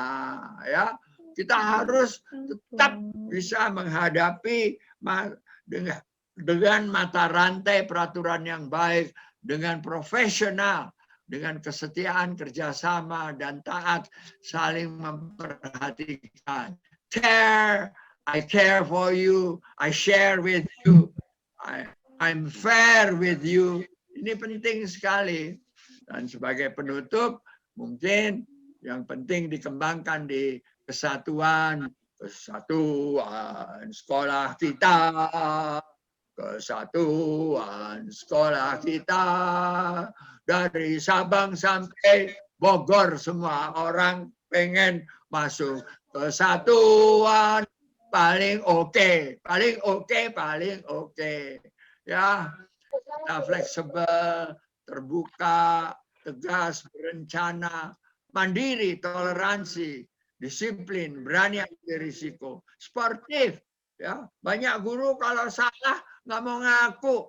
ya. Kita harus tetap bisa menghadapi dengan mata rantai peraturan yang baik, dengan profesional, dengan kesetiaan, kerjasama, dan taat, saling memperhatikan. Care, I care for you, I share with you, I'm fair with you. Ini penting sekali. Dan sebagai penutup, mungkin yang penting dikembangkan di kesatuan sekolah kita, kesatuan sekolah kita, dari Sabang sampai Bogor semua orang pengen masuk kesatuan, paling oke. Ya, kita fleksibel, terbuka, tegas, berencana, mandiri, toleransi, disiplin, berani ambil risiko, sportif. Ya, banyak guru kalau salah nggak mau ngaku.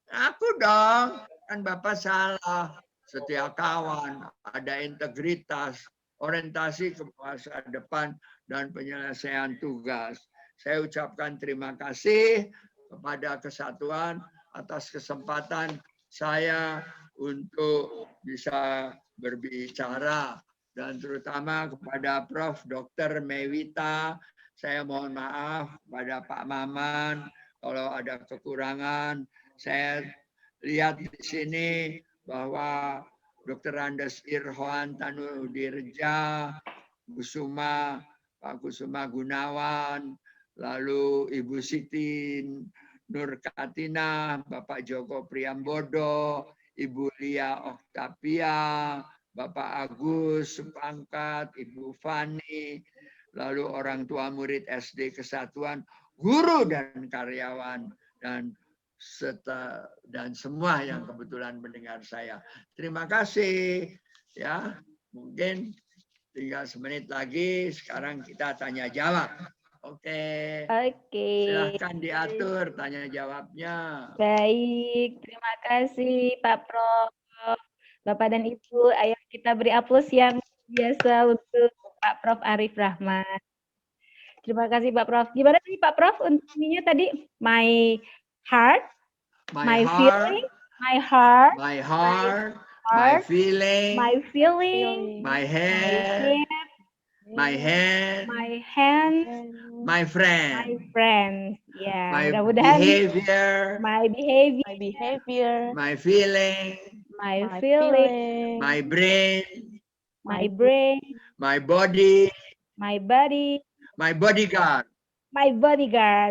Ngaku dong, kan Bapak salah. Setia kawan, ada integritas, orientasi ke masa depan, dan penyelesaian tugas. Saya ucapkan terima kasih kepada kesatuan atas kesempatan saya untuk bisa berbicara, dan terutama kepada Prof. Dr. Mewita. Saya mohon maaf kepada Pak Maman kalau ada kekurangan. Saya lihat di sini bahwa Dr. Andes Irhoan Tanu Dirja, Pak Kusuma Gunawan, lalu Ibu Siti Nur Katina, Bapak Joko Priambodo, Ibu Lia Oktavia, Bapak Agus Supangkat, Ibu Fani, lalu orang tua murid SD Kesatuan, guru dan karyawan, dan semua yang kebetulan mendengar saya. Terima kasih. Ya, mungkin tinggal semenit lagi. Sekarang kita tanya jawab. Oke. Silahkan diatur tanya jawabnya. Baik, terima kasih Pak Prof. Bapak dan Ibu, ayo kita beri aplaus yang biasa untuk Pak Prof. Arif Rahman. Terima kasih Pak Prof. Gimana sih Pak Prof untuk ininya tadi? My heart, my feeling, my heart, my feeling, my head, my hand, my friend, ya, my mudah-mudahan behavior, my behavior, my feeling, my brain, my body, my bodyguard.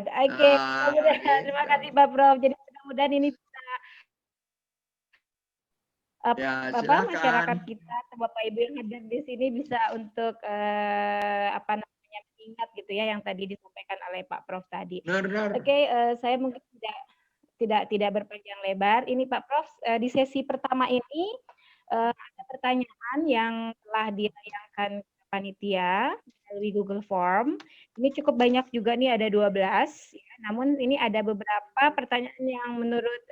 Oke, mudah-mudahan. Terima kasih Pak Prof. Jadi mudah-mudahan ini bisa masyarakat kita, Bapak Ibu yang hadir di sini bisa untuk mengingat gitu ya yang tadi disampaikan oleh Pak Prof tadi. Oke, saya mungkin tidak berpanjang lebar. Ini Pak Prof, di sesi pertama ini ada pertanyaan yang telah dilayangkan ke panitia melalui Google Form. Ini cukup banyak juga nih, ada 12. Ya. Namun ini ada beberapa pertanyaan yang menurut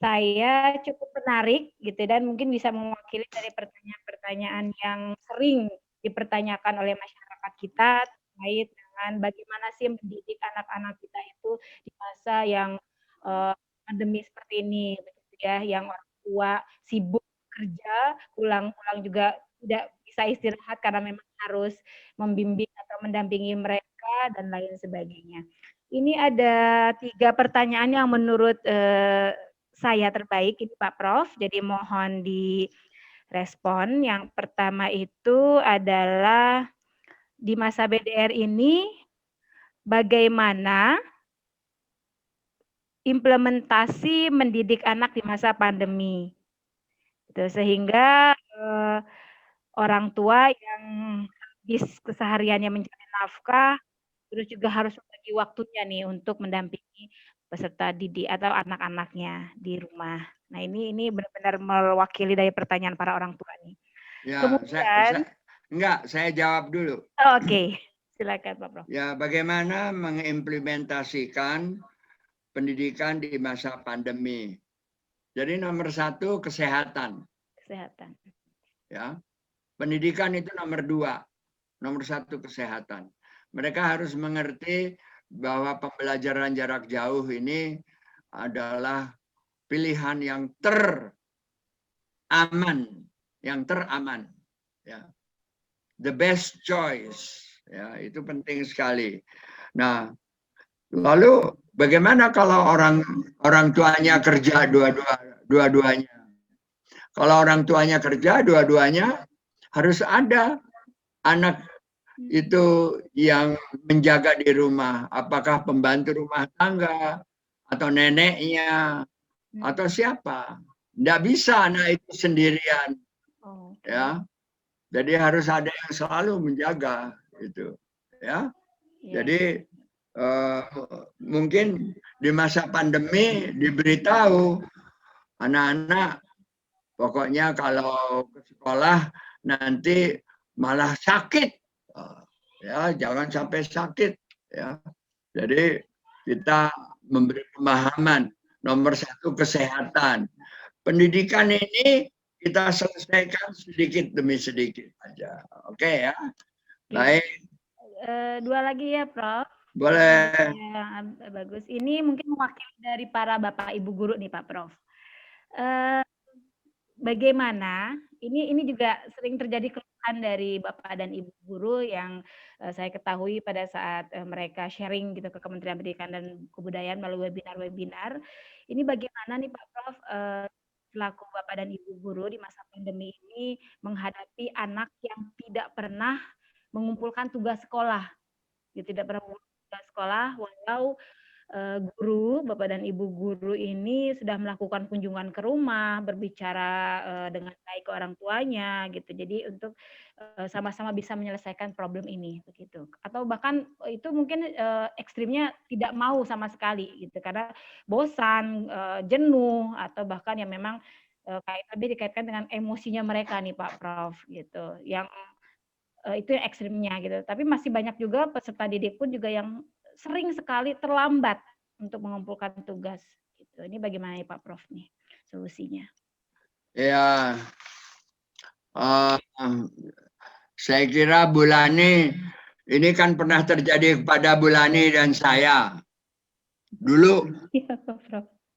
saya cukup menarik gitu, dan mungkin bisa mewakili dari pertanyaan-pertanyaan yang sering dipertanyakan oleh masyarakat kita terkait dengan dengan bagaimana sih mendidik anak-anak kita itu di masa yang pandemi seperti ini, begitu ya, yang orang tua sibuk kerja, pulang-pulang juga tidak bisa istirahat karena memang harus membimbing atau mendampingi mereka dan lain sebagainya. Ini ada 3 pertanyaan yang menurut saya terbaik ini Pak Prof. Jadi mohon direspon. Yang pertama itu adalah di masa BDR ini bagaimana implementasi mendidik anak di masa pandemi. Gitu, sehingga orang tua yang habis kesehariannya mencari nafkah, terus juga harus membagi waktunya nih untuk mendampingi peserta didik atau anak-anaknya di rumah. Nah ini benar-benar mewakili dari pertanyaan para orang tua nih. Ya, Kemudian, saya jawab dulu. Oke, silakan Pak Prof. Ya, bagaimana mengimplementasikan pendidikan di masa pandemi. Jadi nomor 1 kesehatan. Kesehatan. Ya, pendidikan itu nomor 2. Nomor 1 kesehatan. Mereka harus mengerti bahwa pembelajaran jarak jauh ini adalah pilihan yang teraman, ya. The best choice, ya, itu penting sekali. Nah, lalu bagaimana kalau orang tuanya kerja dua-duanya? Kalau orang tuanya kerja dua-duanya, harus ada anak itu yang menjaga di rumah. Apakah pembantu rumah tangga atau neneknya atau siapa? Tidak bisa anak itu sendirian, ya. Jadi harus ada yang selalu menjaga itu, ya. Jadi mungkin di masa pandemi diberitahu anak-anak, pokoknya kalau ke sekolah nanti malah sakit, ya jangan sampai sakit, ya. Jadi kita memberi pemahaman. Nomor 1 kesehatan. Pendidikan ini kita selesaikan sedikit demi sedikit aja, oke ya. Baik. 2 lagi ya Prof. Boleh. Ya, bagus. Ini mungkin mewakili dari para Bapak Ibu guru nih Pak Prof. Bagaimana, ini juga sering terjadi keluhan dari Bapak dan Ibu guru yang saya ketahui pada saat mereka sharing gitu ke Kementerian Pendidikan dan Kebudayaan melalui webinar-webinar. Ini bagaimana nih Pak Prof, selaku Bapak dan Ibu guru di masa pandemi ini menghadapi anak yang tidak pernah mengumpulkan tugas sekolah, gitu, tidak pernah mengumpulkan tugas sekolah walau guru, Bapak dan Ibu guru ini sudah melakukan kunjungan ke rumah, berbicara dengan baik ke orang tuanya gitu. Jadi untuk sama-sama bisa menyelesaikan problem ini begitu. Atau bahkan itu mungkin ekstrimnya tidak mau sama sekali gitu karena bosan, jenuh atau bahkan yang memang kayak tadi dikaitkan dengan emosinya mereka nih Pak Prof gitu. Yang itu yang ekstrimnya gitu. Tapi masih banyak juga peserta didik pun juga yang sering sekali terlambat untuk mengumpulkan tugas. Gitu. Ini bagaimana Pak Prof nih solusinya? Ya, saya kira Bulani ini kan pernah terjadi kepada Bulani dan saya. Dulu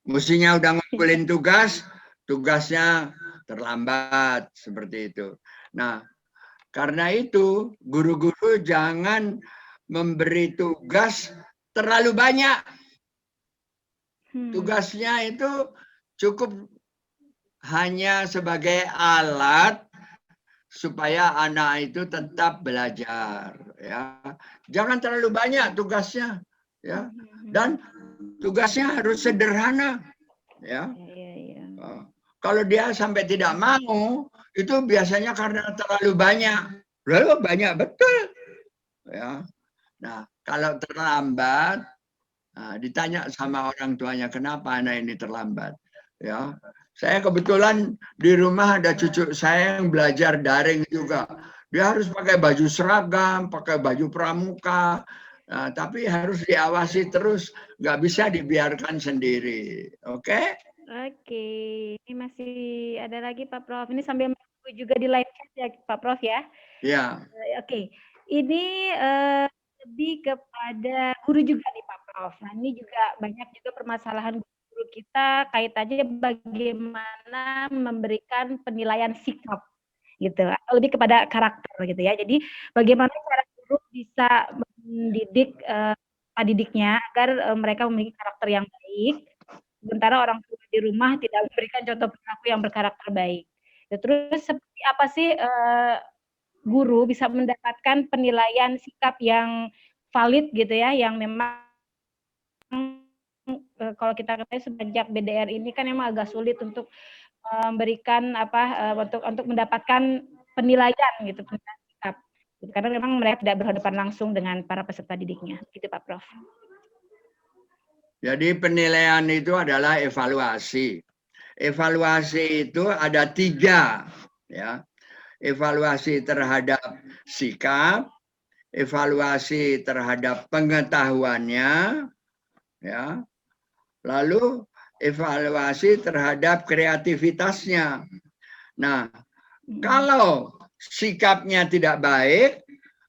mestinya udah ngumpulin tugas, tugasnya terlambat seperti itu. Nah, karena itu guru-guru jangan memberi tugas terlalu banyak. Tugasnya itu cukup hanya sebagai alat supaya anak itu tetap belajar, ya. Jangan terlalu banyak tugasnya, ya. Dan tugasnya harus sederhana, ya. Kalau dia sampai tidak mau, itu biasanya karena terlalu banyak. Lalu banyak betul, ya. Nah, kalau terlambat, ditanya sama orang tuanya kenapa anak ini terlambat, ya. Saya kebetulan di rumah ada cucu saya yang belajar daring juga. Dia harus pakai baju seragam, pakai baju pramuka, tapi harus diawasi terus, nggak bisa dibiarkan sendiri, oke? Oke, ini masih ada lagi Pak Prof. Ini sambil menunggu juga di live chat ya Pak Prof ya. Ya. Oke, ini lebih kepada guru juga nih Pak Prof. Nah ini juga banyak juga permasalahan guru kita kaitannya bagaimana memberikan penilaian sikap gitu, atau lebih kepada karakter gitu ya. Jadi bagaimana cara guru bisa mendidik didiknya agar mereka memiliki karakter yang baik, sementara orang tua di rumah tidak memberikan contoh perilaku yang berkarakter baik. Ya, terus seperti apa sih guru bisa mendapatkan penilaian sikap yang valid gitu ya, yang memang kalau kita ketahui semenjak BDR ini kan memang agak sulit untuk memberikan untuk mendapatkan penilaian gitu, penilaian sikap. Karena memang mereka tidak berhadapan langsung dengan para peserta didiknya. Gitu Pak Prof. Jadi penilaian itu adalah evaluasi. Evaluasi itu ada 3, ya. Evaluasi terhadap sikap, evaluasi terhadap pengetahuannya, ya. Lalu evaluasi terhadap kreativitasnya. Nah, kalau sikapnya tidak baik,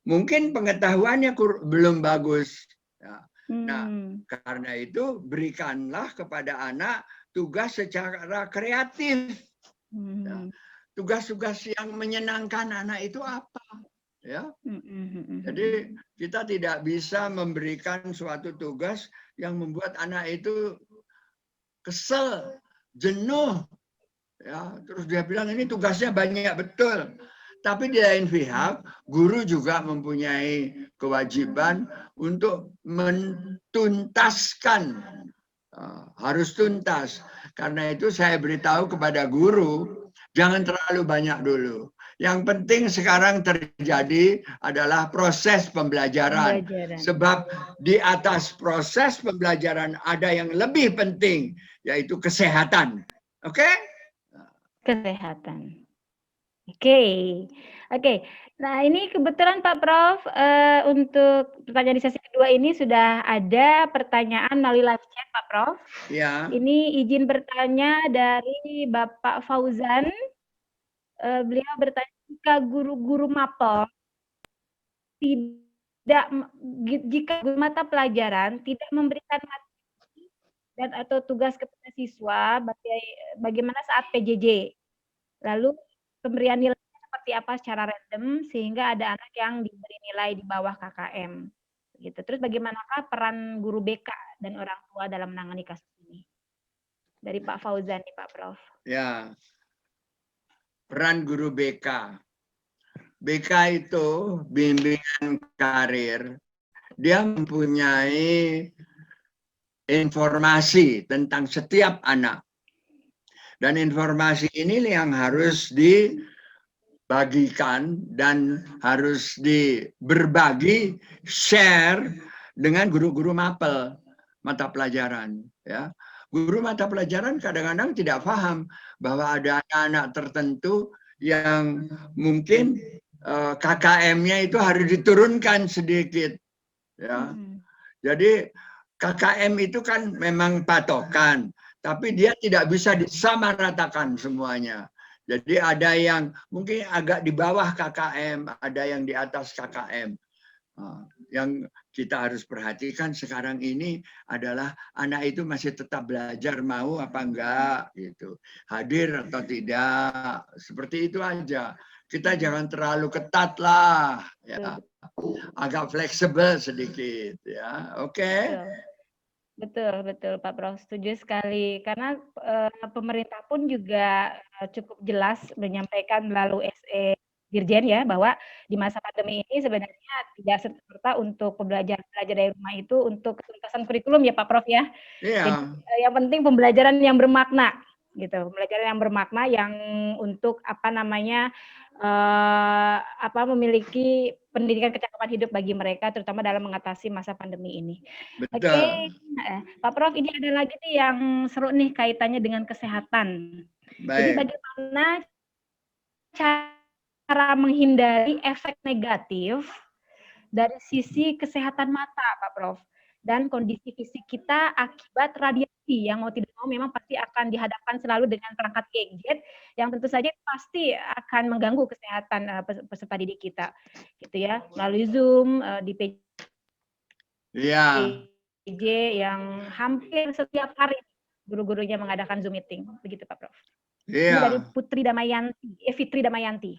mungkin pengetahuannya belum bagus. Ya. Nah, karena itu berikanlah kepada anak tugas secara kreatif. Ya. Tugas-tugas yang menyenangkan anak itu apa? Ya. Jadi kita tidak bisa memberikan suatu tugas yang membuat anak itu kesel, jenuh. Ya, terus dia bilang ini tugasnya banyak betul. Tapi di lain pihak, guru juga mempunyai kewajiban untuk mentuntaskan, harus tuntas. Karena itu saya beritahu kepada guru, jangan terlalu banyak dulu. Yang penting sekarang terjadi adalah proses pembelajaran. Sebab di atas proses pembelajaran ada yang lebih penting, yaitu kesehatan. Oke? Kesehatan. Oke. Nah ini kebetulan Pak Prof, untuk pertanyaan di sesi kedua ini sudah ada pertanyaan melalui live chat Pak Prof. Ya. Ini izin bertanya dari Bapak Fauzan. Beliau bertanya, jika guru-guru mapel jika guru mata pelajaran tidak memberikan materi dan atau tugas kepada siswa, bagaimana saat PJJ? Lalu pemberian nilai seperti apa secara random sehingga ada anak yang diberi nilai di bawah KKM gitu. Terus bagaimanakah peran guru BK dan orang tua dalam menangani kasus ini? Dari Pak Fauzan nih Pak Prof. Ya. Peran guru BK. BK itu bimbingan karir. Dia mempunyai informasi tentang setiap anak. Dan informasi ini yang harus dibagikan dan harus berbagi, share dengan guru-guru mapel mata pelajaran. Ya. Guru mata pelajaran kadang-kadang tidak paham bahwa ada anak-anak tertentu yang mungkin KKM-nya itu harus diturunkan sedikit. Ya. Jadi KKM itu kan memang patokan, tapi dia tidak bisa disamaratakan semuanya. Jadi ada yang mungkin agak di bawah KKM, ada yang di atas KKM. Yang kita harus perhatikan sekarang ini adalah anak itu masih tetap belajar, mau apa enggak gitu, hadir atau tidak, seperti itu aja. Kita jangan terlalu ketat lah, ya, agak fleksibel sedikit, ya, oke? Betul Pak Prof, setuju sekali. Karena pemerintah pun juga cukup jelas menyampaikan melalui SE Dirjen ya, bahwa di masa pandemi ini sebenarnya tidak serta untuk belajar dari rumah itu untuk ketuntasan kurikulum ya Pak Prof ya. Iya. Jadi, yang penting pembelajaran yang bermakna gitu, pembelajaran yang bermakna yang untuk memiliki pendidikan kecakapan hidup bagi mereka, terutama dalam mengatasi masa pandemi ini. Betul. Oke, Pak Prof, ini ada lagi nih yang seru nih kaitannya dengan kesehatan. Baik. Jadi bagaimana cara menghindari efek negatif dari sisi kesehatan mata, Pak Prof, dan kondisi fisik kita akibat radiasi yang mau tidak mau memang pasti akan dihadapkan selalu dengan perangkat gadget yang tentu saja pasti akan mengganggu kesehatan peserta didik kita, gitu ya, melalui Zoom, di Iya. PJJ yang hampir setiap hari guru-gurunya mengadakan Zoom meeting. Begitu Pak Prof. Ini dari Iya. Putri Damayanti, Fitri Damayanti.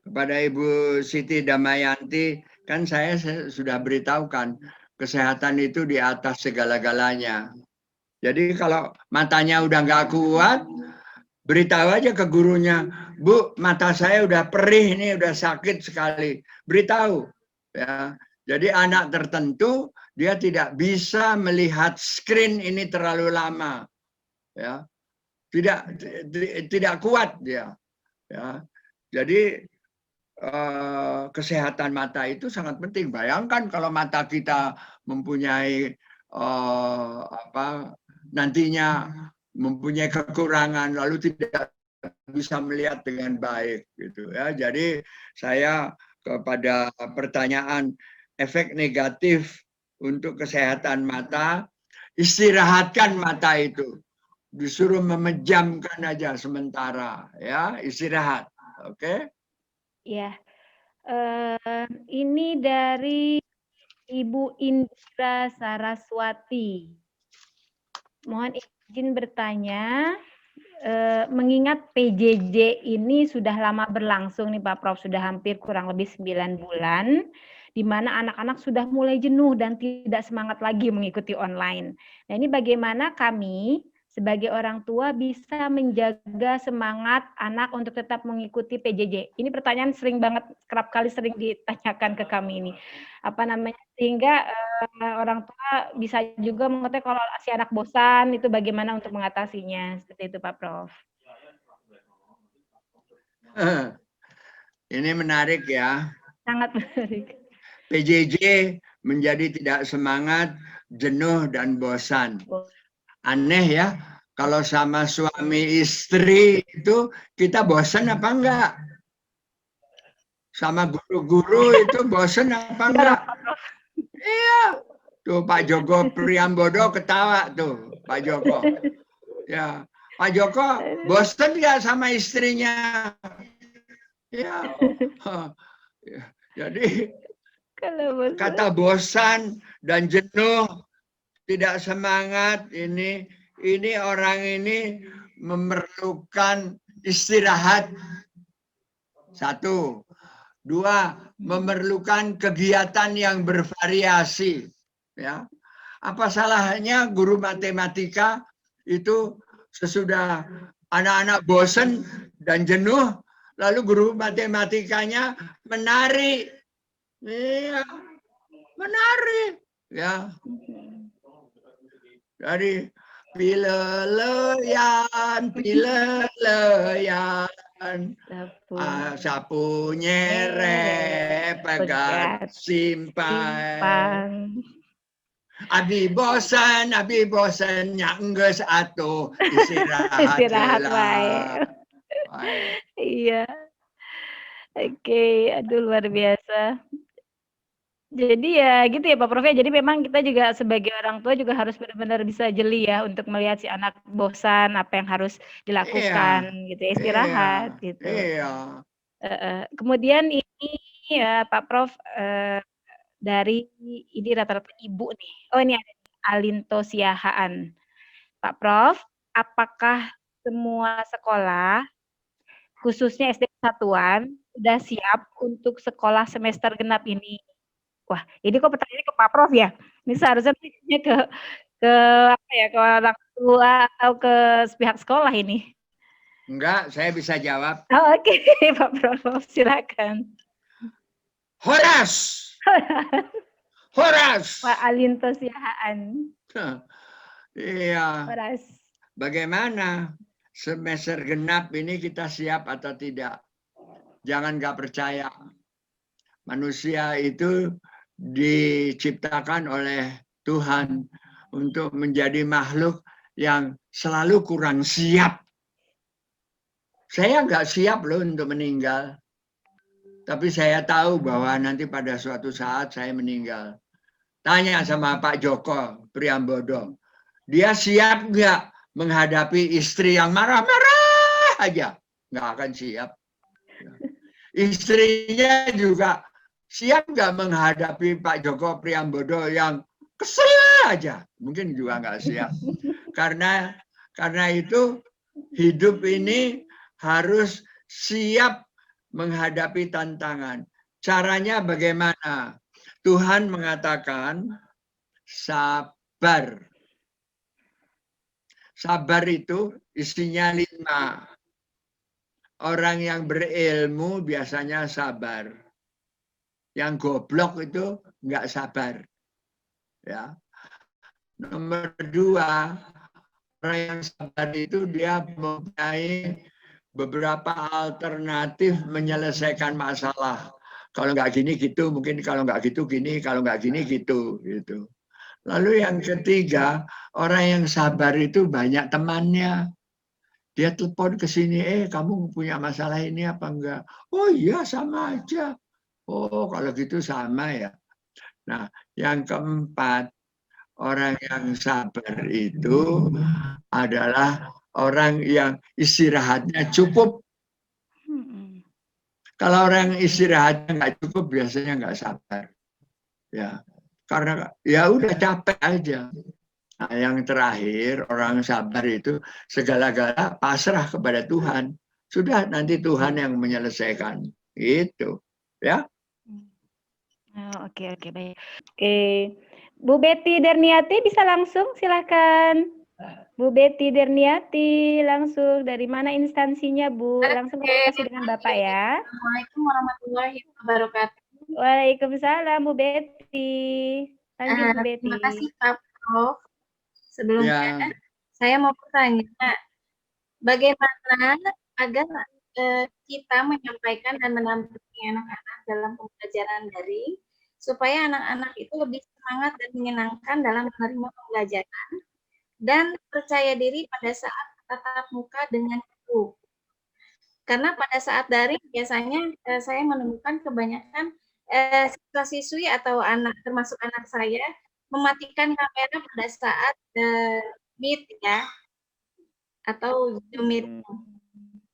Kepada Ibu Siti Damayanti, kan saya sudah beritahukan, kesehatan itu di atas segala-galanya. Jadi kalau matanya udah nggak kuat, beritahu aja ke gurunya, Bu, mata saya udah perih nih, udah sakit sekali. Beritahu. Ya. Jadi anak tertentu, dia tidak bisa melihat screen ini terlalu lama. Ya. Tidak kuat dia. Ya. Jadi kesehatan mata itu sangat penting. Bayangkan kalau mata kita mempunyai nantinya mempunyai kekurangan lalu tidak bisa melihat dengan baik gitu ya. Jadi saya kepada pertanyaan efek negatif untuk kesehatan mata, istirahatkan mata itu. Disuruh memejamkan aja sementara ya, istirahat. Oke? Ya, ini dari Ibu Indra Saraswati. Mohon izin bertanya, mengingat PJJ ini sudah lama berlangsung nih Pak Prof, sudah hampir kurang lebih 9 bulan, di mana anak-anak sudah mulai jenuh dan tidak semangat lagi mengikuti online. Nah ini bagaimana kami sebagai orang tua bisa menjaga semangat anak untuk tetap mengikuti PJJ? Ini pertanyaan sering banget, kerap kali sering ditanyakan ke kami ini. Sehingga orang tua bisa juga mengetahui kalau si anak bosan itu bagaimana untuk mengatasinya. Seperti itu Pak Prof. Ini menarik ya. Sangat menarik. PJJ menjadi tidak semangat, jenuh dan bosan. Aneh ya, kalau sama suami istri itu kita bosan apa enggak? Sama guru-guru itu bosan apa enggak? Iya, tuh Pak Joko Priambodo ketawa tuh, Pak Joko. Ya, Pak Joko bosan nggak sama istrinya? Ya, jadi kata bosan dan jenuh, tidak semangat ini orang ini memerlukan istirahat. 1. 2, memerlukan kegiatan yang bervariasi. Ya. Apa salahnya guru matematika itu sesudah anak-anak bosan dan jenuh, lalu guru matematikanya menari. Iya, menari. Ya. Dari pileleyan, sapu nyere, pegat simpang. Abi bosan nyangges atuh istirahat baik. Iya. Oke, aduh luar biasa. Jadi ya gitu ya Pak Prof ya. Jadi memang kita juga sebagai orang tua juga harus benar-benar bisa jeli ya untuk melihat si anak bosan apa yang harus dilakukan gitu ya, istirahat gitu. Iya. Kemudian ini ya Pak Prof dari ini rata-rata ibu nih. Oh ini ada Alinto Siahaan. Pak Prof, apakah semua sekolah khususnya SD Satuan sudah siap untuk sekolah semester genap ini? Wah, ini kok pertanyaannya ke Pak Prof ya? Ini seharusnya ke orang tua atau ke pihak sekolah ini? Enggak, saya bisa jawab. Oh, oke, Pak Prof, silakan. Horas. Pak Alinto Siahaan. Iya. Horas. Bagaimana semester genap ini kita siap atau tidak? Jangan nggak percaya. Manusia itu diciptakan oleh Tuhan untuk menjadi makhluk yang selalu kurang siap. Saya nggak siap loh untuk meninggal. Tapi saya tahu bahwa nanti pada suatu saat saya meninggal. Tanya sama Pak Joko Priambodo. Dia siap nggak menghadapi istri yang marah-marah aja? Nggak akan siap. Istrinya juga siap nggak menghadapi Pak Joko Priambodo yang kesel aja, mungkin juga nggak siap. Karena itu hidup ini harus siap menghadapi tantangan. Caranya bagaimana? Tuhan mengatakan sabar. Sabar itu isinya 5. Orang yang berilmu biasanya sabar. Yang goblok itu nggak sabar. Ya. Nomor 2, orang yang sabar itu dia mempunyai beberapa alternatif menyelesaikan masalah. Kalau nggak gini gitu, mungkin kalau nggak gitu gini, kalau nggak gini gitu. Lalu yang ketiga, orang yang sabar itu banyak temannya. Dia telepon ke sini, kamu punya masalah ini apa enggak? Oh iya, sama aja. Oh, kalau gitu sama ya. Nah, yang keempat, orang yang sabar itu adalah orang yang istirahatnya cukup. Kalau orang istirahatnya nggak cukup, biasanya nggak sabar. Ya, karena ya udah capek aja. Nah, yang terakhir, orang sabar itu segala-gala pasrah kepada Tuhan. Sudah, nanti Tuhan yang menyelesaikan. Gitu. Ya. Oke, baik. Oke, Bu Betty Derniati bisa langsung, silakan. Bu Betty Derniati, langsung dari mana instansinya, Bu? Langsung komunikasi dengan Bapak ya. Assalamualaikum warahmatullahi wabarakatuh. Waalaikumsalam, Bu Betty. Lanjut, Bu Betty. Terima kasih, Pak Prof. Sebelumnya, saya mau bertanya, bagaimana agar kita menyampaikan dan mendampingi anak-anak dalam pembelajaran daring, supaya anak-anak itu lebih semangat dan menyenangkan dalam menerima pembelajaran, dan percaya diri pada saat tatap muka dengan guru. Karena pada saat daring biasanya saya menemukan kebanyakan siswa-siswi atau anak, termasuk anak saya, mematikan kamera pada saat meet ya, atau Zoom meeting.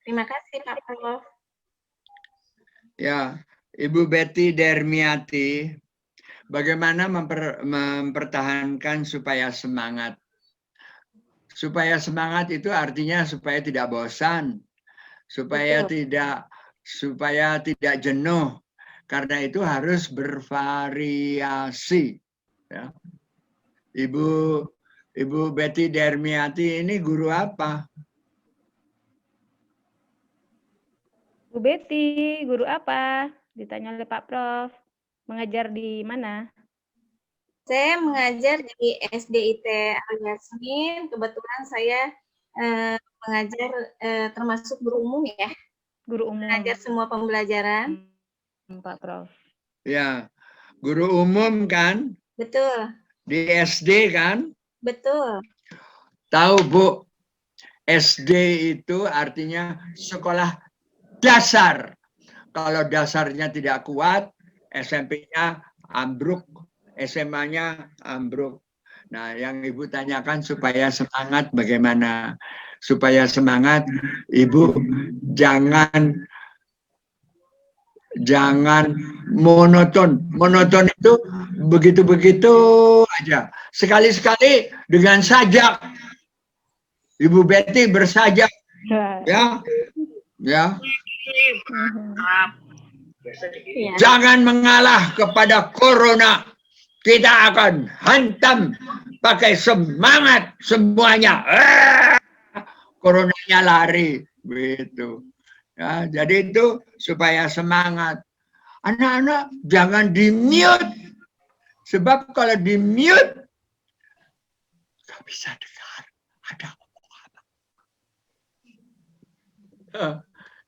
Terima kasih Pak Prof. Ya, Ibu Betty Derniati, bagaimana mempertahankan supaya semangat? Supaya semangat itu artinya supaya tidak bosan, supaya tidak jenuh. Karena itu harus bervariasi. Ya. Ibu Betty Derniati ini guru apa? Bu Betty, guru apa? Ditanya oleh Pak Prof. Mengajar di mana? Saya mengajar di SDIT Al-Yasmin. Kebetulan saya mengajar termasuk guru umum ya. Guru umum. Mengajar semua pembelajaran. Pak Prof. Ya, guru umum kan? Betul. Di SD kan? Betul. Tahu Bu, SD itu artinya sekolah dasar. Kalau dasarnya tidak kuat, SMP-nya ambruk, SMA-nya ambruk. Nah, yang Ibu tanyakan supaya semangat bagaimana? Supaya semangat, Ibu jangan monoton. Monoton itu begitu-begitu aja. Sekali-sekali dengan sajak. Ibu Betty bersajak. Ya. Jangan mengalah kepada corona. Kita akan hantam pakai semangat semuanya. Coronanya lari. Begitu. Ya, jadi itu supaya semangat. Anak-anak jangan di-mute. Sebab kalau di-mute, nggak bisa dengar. Ada apa-apa.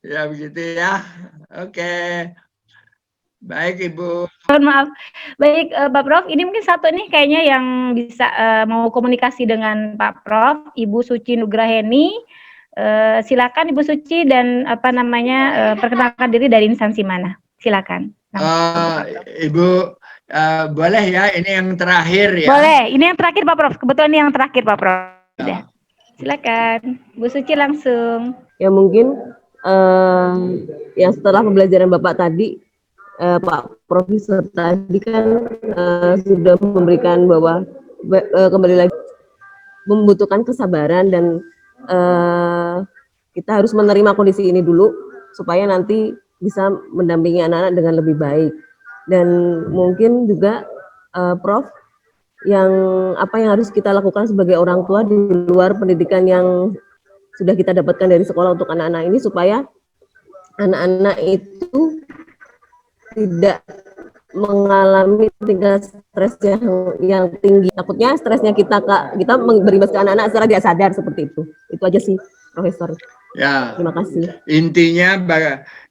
Ya begitu ya. Oke. Baik Ibu. Mohon maaf. Baik Pak Prof, ini mungkin satu nih kayaknya yang bisa mau komunikasi dengan Pak Prof, Ibu Suci Nugraheni. Silakan Ibu Suci dan perkenalkan diri dari instansi mana? Silakan. Ibu boleh ya, ini yang terakhir ya. Boleh, ini yang terakhir Pak Prof. Kebetulan ini yang terakhir Pak Prof. Ya. Silakan, Bu Suci langsung. Ya mungkin yang setelah pembelajaran Bapak tadi Pak Profesor tadi kan sudah memberikan bahwa kembali lagi membutuhkan kesabaran dan kita harus menerima kondisi ini dulu supaya nanti bisa mendampingi anak-anak dengan lebih baik. Dan mungkin juga Prof, yang apa yang harus kita lakukan sebagai orang tua di luar pendidikan yang sudah kita dapatkan dari sekolah untuk anak-anak ini supaya anak-anak itu tidak mengalami tingkat stres yang tinggi. Takutnya stresnya kita berimbas ke anak-anak secara tidak sadar seperti itu. Itu aja sih, Profesor. Ya. Terima kasih.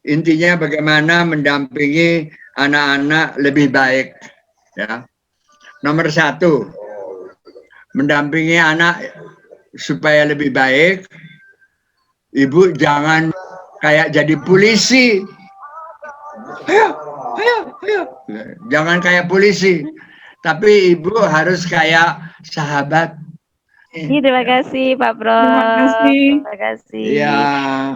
Intinya bagaimana mendampingi anak-anak lebih baik. Ya. Nomor 1, mendampingi anak supaya lebih baik. Ibu jangan kayak jadi polisi. Ayo. Jangan kayak polisi. Tapi ibu harus kayak sahabat. Terima kasih Pak Prof. Terima kasih. Ya.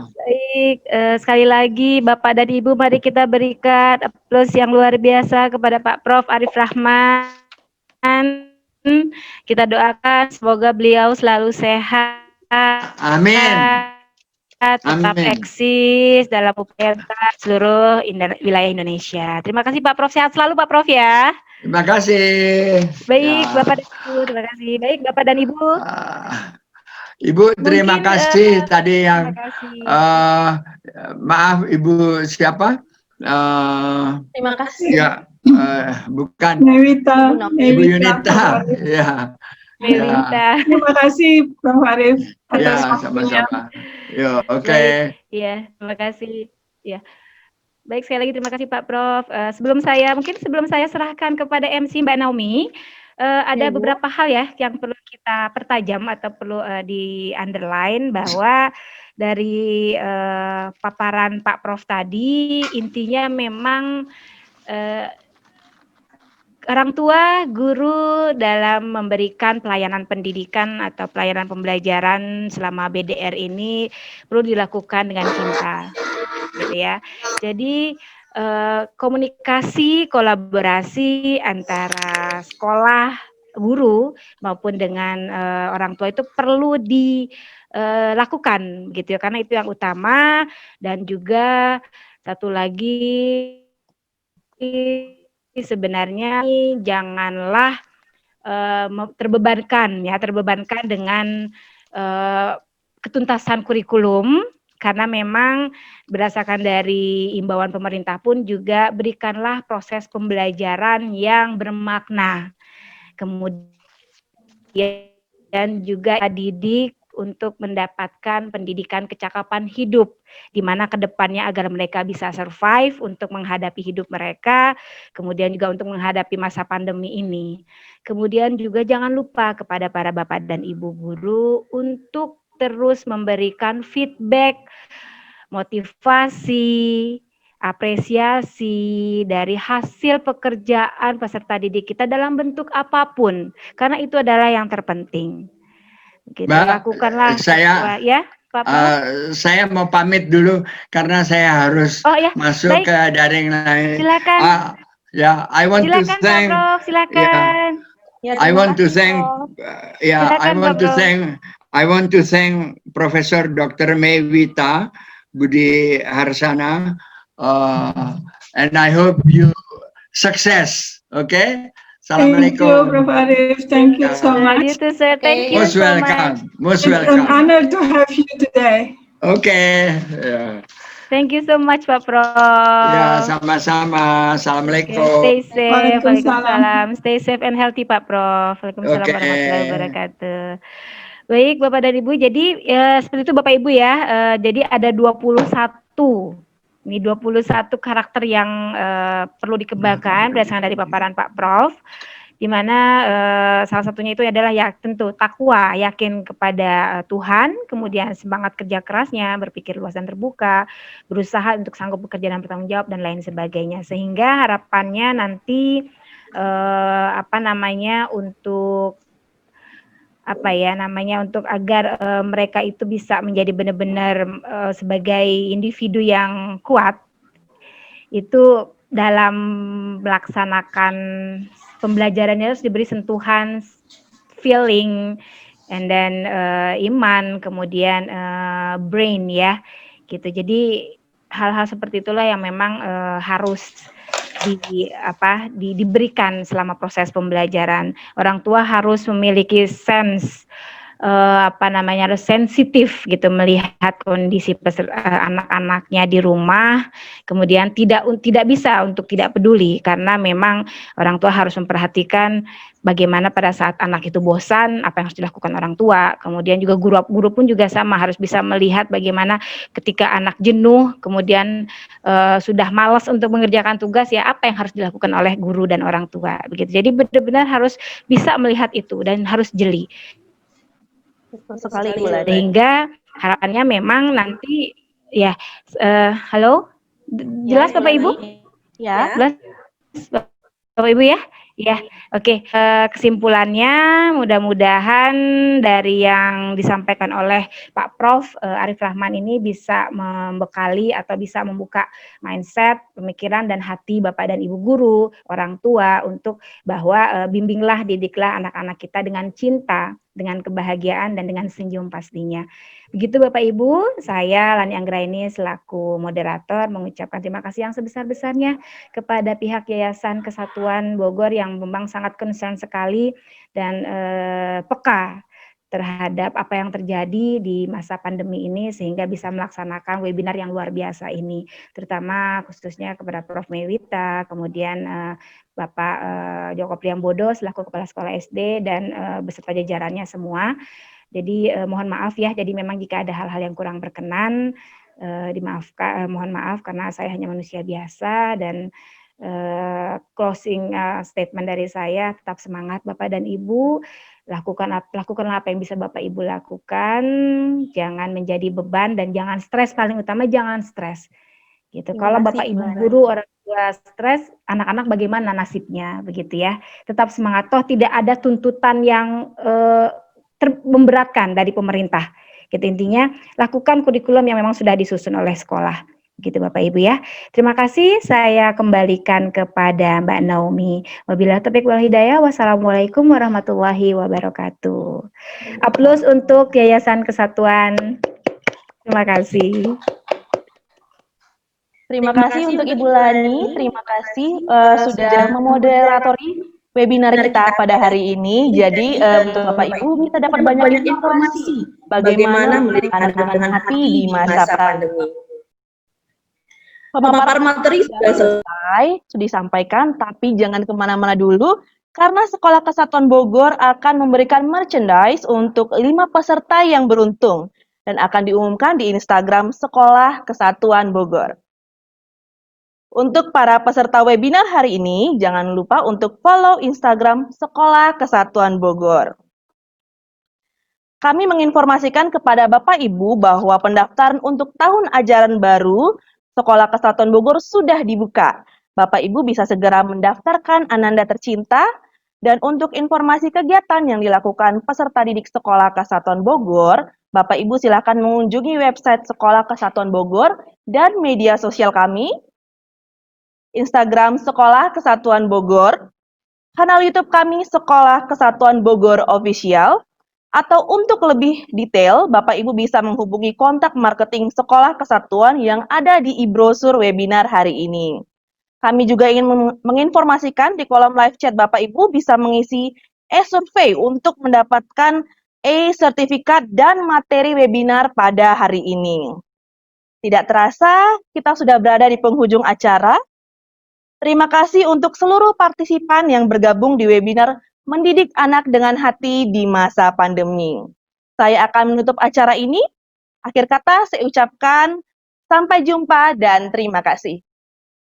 Baik, sekali lagi Bapak dan Ibu, mari kita berikan aplaus yang luar biasa kepada Pak Prof. Arif Rahman. Kita doakan semoga beliau selalu sehat. Amin. Tetap eksis dalam upaya seluruh wilayah Indonesia. Terima kasih Pak Prof. Sehat selalu Pak Prof ya. Terima kasih. Baik Ya. Bapak dan Ibu, terima kasih. Baik Bapak dan Ibu. Ibu terima kasih tadi yang maaf Ibu siapa? Terima kasih. Ya, bukan Mewita. Ibu Yunita. Ya. Mewita. Terima kasih Prof. Arif. Ya, sama-sama. Yo, oke. Iya, terima kasih. Ya. Baik, sekali lagi terima kasih Pak Prof. Sebelum saya serahkan kepada MC Mbak Naomi, ada beberapa hal ya yang perlu kita pertajam atau perlu di underline bahwa dari paparan Pak Prof tadi intinya memang orang tua, guru dalam memberikan pelayanan pendidikan atau pelayanan pembelajaran selama BDR ini perlu dilakukan dengan cinta, gitu ya. Jadi komunikasi, kolaborasi antara sekolah, guru maupun dengan orang tua itu perlu dilakukan, gitu ya, karena itu yang utama. Dan juga satu lagi, sebenarnya janganlah terbebankan dengan ketuntasan kurikulum, karena memang berdasarkan dari imbauan pemerintah pun juga berikanlah proses pembelajaran yang bermakna, kemudian juga didik untuk mendapatkan pendidikan kecakapan hidup, di mana kedepannya agar mereka bisa survive untuk menghadapi hidup mereka, kemudian juga untuk menghadapi masa pandemi ini. Kemudian juga jangan lupa kepada para bapak dan ibu guru untuk terus memberikan feedback, motivasi, apresiasi dari hasil pekerjaan peserta didik kita dalam bentuk apapun, karena itu adalah yang terpenting. Gitu, lakukanlah ya Pak Prof. Saya mau pamit dulu karena saya harus masuk ke daring lain. Silakan. I want to thank. Pak Prof, silakan. I want to thank. I want to thank Profesor Dr. Mewita Budi Harsana, and I hope you success. Okay. Thank you, Prof. Arif. Thank you so much. You too, sir. Thank you Most so welcome. much. Most welcome. It's an honor to have you today. Okay. Yeah. Thank you so much, Pak Prof. Ya, sama-sama. Assalamualaikum. Stay safe. Waalaikumsalam. Stay safe and healthy, Pak Prof. Waalaikumsalam warahmatullahi wabarakatuh. Baik, Bapak dan Ibu. Jadi seperti itu Bapak Ibu ya. Jadi ada 21. Ini 21 karakter yang perlu dikembangkan berdasarkan dari paparan Pak Prof. Di mana salah satunya itu adalah ya tentu takwa, yakin kepada Tuhan, kemudian semangat kerja kerasnya, berpikir luas dan terbuka, berusaha untuk sanggup bekerja dan bertanggung jawab dan lain sebagainya. Sehingga harapannya nanti untuk agar mereka itu bisa menjadi benar-benar sebagai individu yang kuat, itu dalam melaksanakan pembelajarannya harus diberi sentuhan feeling, and then iman, kemudian brain ya, gitu. Jadi hal-hal seperti itulah yang memang harus diberikan selama proses pembelajaran. Orang tua harus memiliki sense harus sensitif gitu melihat kondisi anak-anaknya di rumah, kemudian tidak bisa untuk tidak peduli karena memang orang tua harus memperhatikan bagaimana pada saat anak itu bosan apa yang harus dilakukan orang tua. Kemudian juga guru pun juga sama, harus bisa melihat bagaimana ketika anak jenuh kemudian sudah malas untuk mengerjakan tugas, ya apa yang harus dilakukan oleh guru dan orang tua begitu. Jadi benar-benar harus bisa melihat itu dan harus jeli. Betul sekali Ibu Lada. Sehingga harapannya memang nanti ya halo, jelas Bapak Ibu? Ya. Jelas Bapak Ibu ya? Ya, oke. Kesimpulannya mudah-mudahan dari yang disampaikan oleh Pak Prof. Arif Rahman ini bisa membekali atau bisa membuka mindset, pemikiran dan hati Bapak dan Ibu guru, orang tua untuk bahwa bimbinglah, didiklah anak-anak kita dengan cinta, dengan kebahagiaan dan dengan senyum pastinya. Begitu Bapak Ibu, saya Lani Anggraini selaku moderator mengucapkan terima kasih yang sebesar-besarnya kepada pihak Yayasan Kesatuan Bogor yang memang sangat concern sekali dan peka terhadap apa yang terjadi di masa pandemi ini sehingga bisa melaksanakan webinar yang luar biasa ini, terutama khususnya kepada Prof. Mewita, kemudian Bapak Joko Priambodo selaku Kepala Sekolah SD dan beserta jajarannya semua. Jadi mohon maaf ya, jadi memang jika ada hal-hal yang kurang berkenan dimaafkan, mohon maaf karena saya hanya manusia biasa. Dan closing statement dari saya, tetap semangat Bapak dan Ibu, lakukanlah apa yang bisa Bapak Ibu lakukan, jangan menjadi beban dan jangan stres, paling utama jangan stres. Gitu. Kalau Bapak Ibu guru orang tua stres, anak-anak bagaimana nasibnya begitu ya. Tetap semangat, toh tidak ada tuntutan yang memberatkan dari pemerintah. Gitu intinya, lakukan kurikulum yang memang sudah disusun oleh sekolah. Gitu Bapak Ibu ya. Terima kasih, saya kembalikan kepada Mbak Naomi. Wabillahi taufiq wal hidayah. Wassalamualaikum warahmatullahi wabarakatuh. Aplaus untuk Yayasan Kesatuan. Terima kasih. Terima kasih untuk Ibu Lani, terima kasih sudah memoderatori webinar kita pada hari ini. Jadi untuk Bapak Ibu kita dapat banyak informasi bagaimana mendidik anak dengan hati di masa pandemi. Pemaparan materi sudah selesai, sudah disampaikan, tapi jangan kemana-mana dulu karena Sekolah Kesatuan Bogor akan memberikan merchandise untuk 5 peserta yang beruntung dan akan diumumkan di Instagram Sekolah Kesatuan Bogor. Untuk para peserta webinar hari ini, jangan lupa untuk follow Instagram Sekolah Kesatuan Bogor. Kami menginformasikan kepada Bapak Ibu bahwa pendaftaran untuk tahun ajaran baru Sekolah Kesatuan Bogor sudah dibuka. Bapak Ibu bisa segera mendaftarkan Ananda tercinta, dan untuk informasi kegiatan yang dilakukan peserta didik Sekolah Kesatuan Bogor, Bapak Ibu silakan mengunjungi website Sekolah Kesatuan Bogor dan media sosial kami, Instagram Sekolah Kesatuan Bogor, kanal YouTube kami Sekolah Kesatuan Bogor Official, atau untuk lebih detail, Bapak Ibu bisa menghubungi kontak marketing Sekolah Kesatuan yang ada di e-brosur webinar hari ini. Kami juga ingin menginformasikan di kolom live chat Bapak Ibu bisa mengisi e-survey untuk mendapatkan e-sertifikat dan materi webinar pada hari ini. Tidak terasa, kita sudah berada di penghujung acara. Terima kasih untuk seluruh partisipan yang bergabung di webinar Mendidik Anak dengan Hati di Masa Pandemi. Saya akan menutup acara ini. Akhir kata saya ucapkan sampai jumpa dan terima kasih.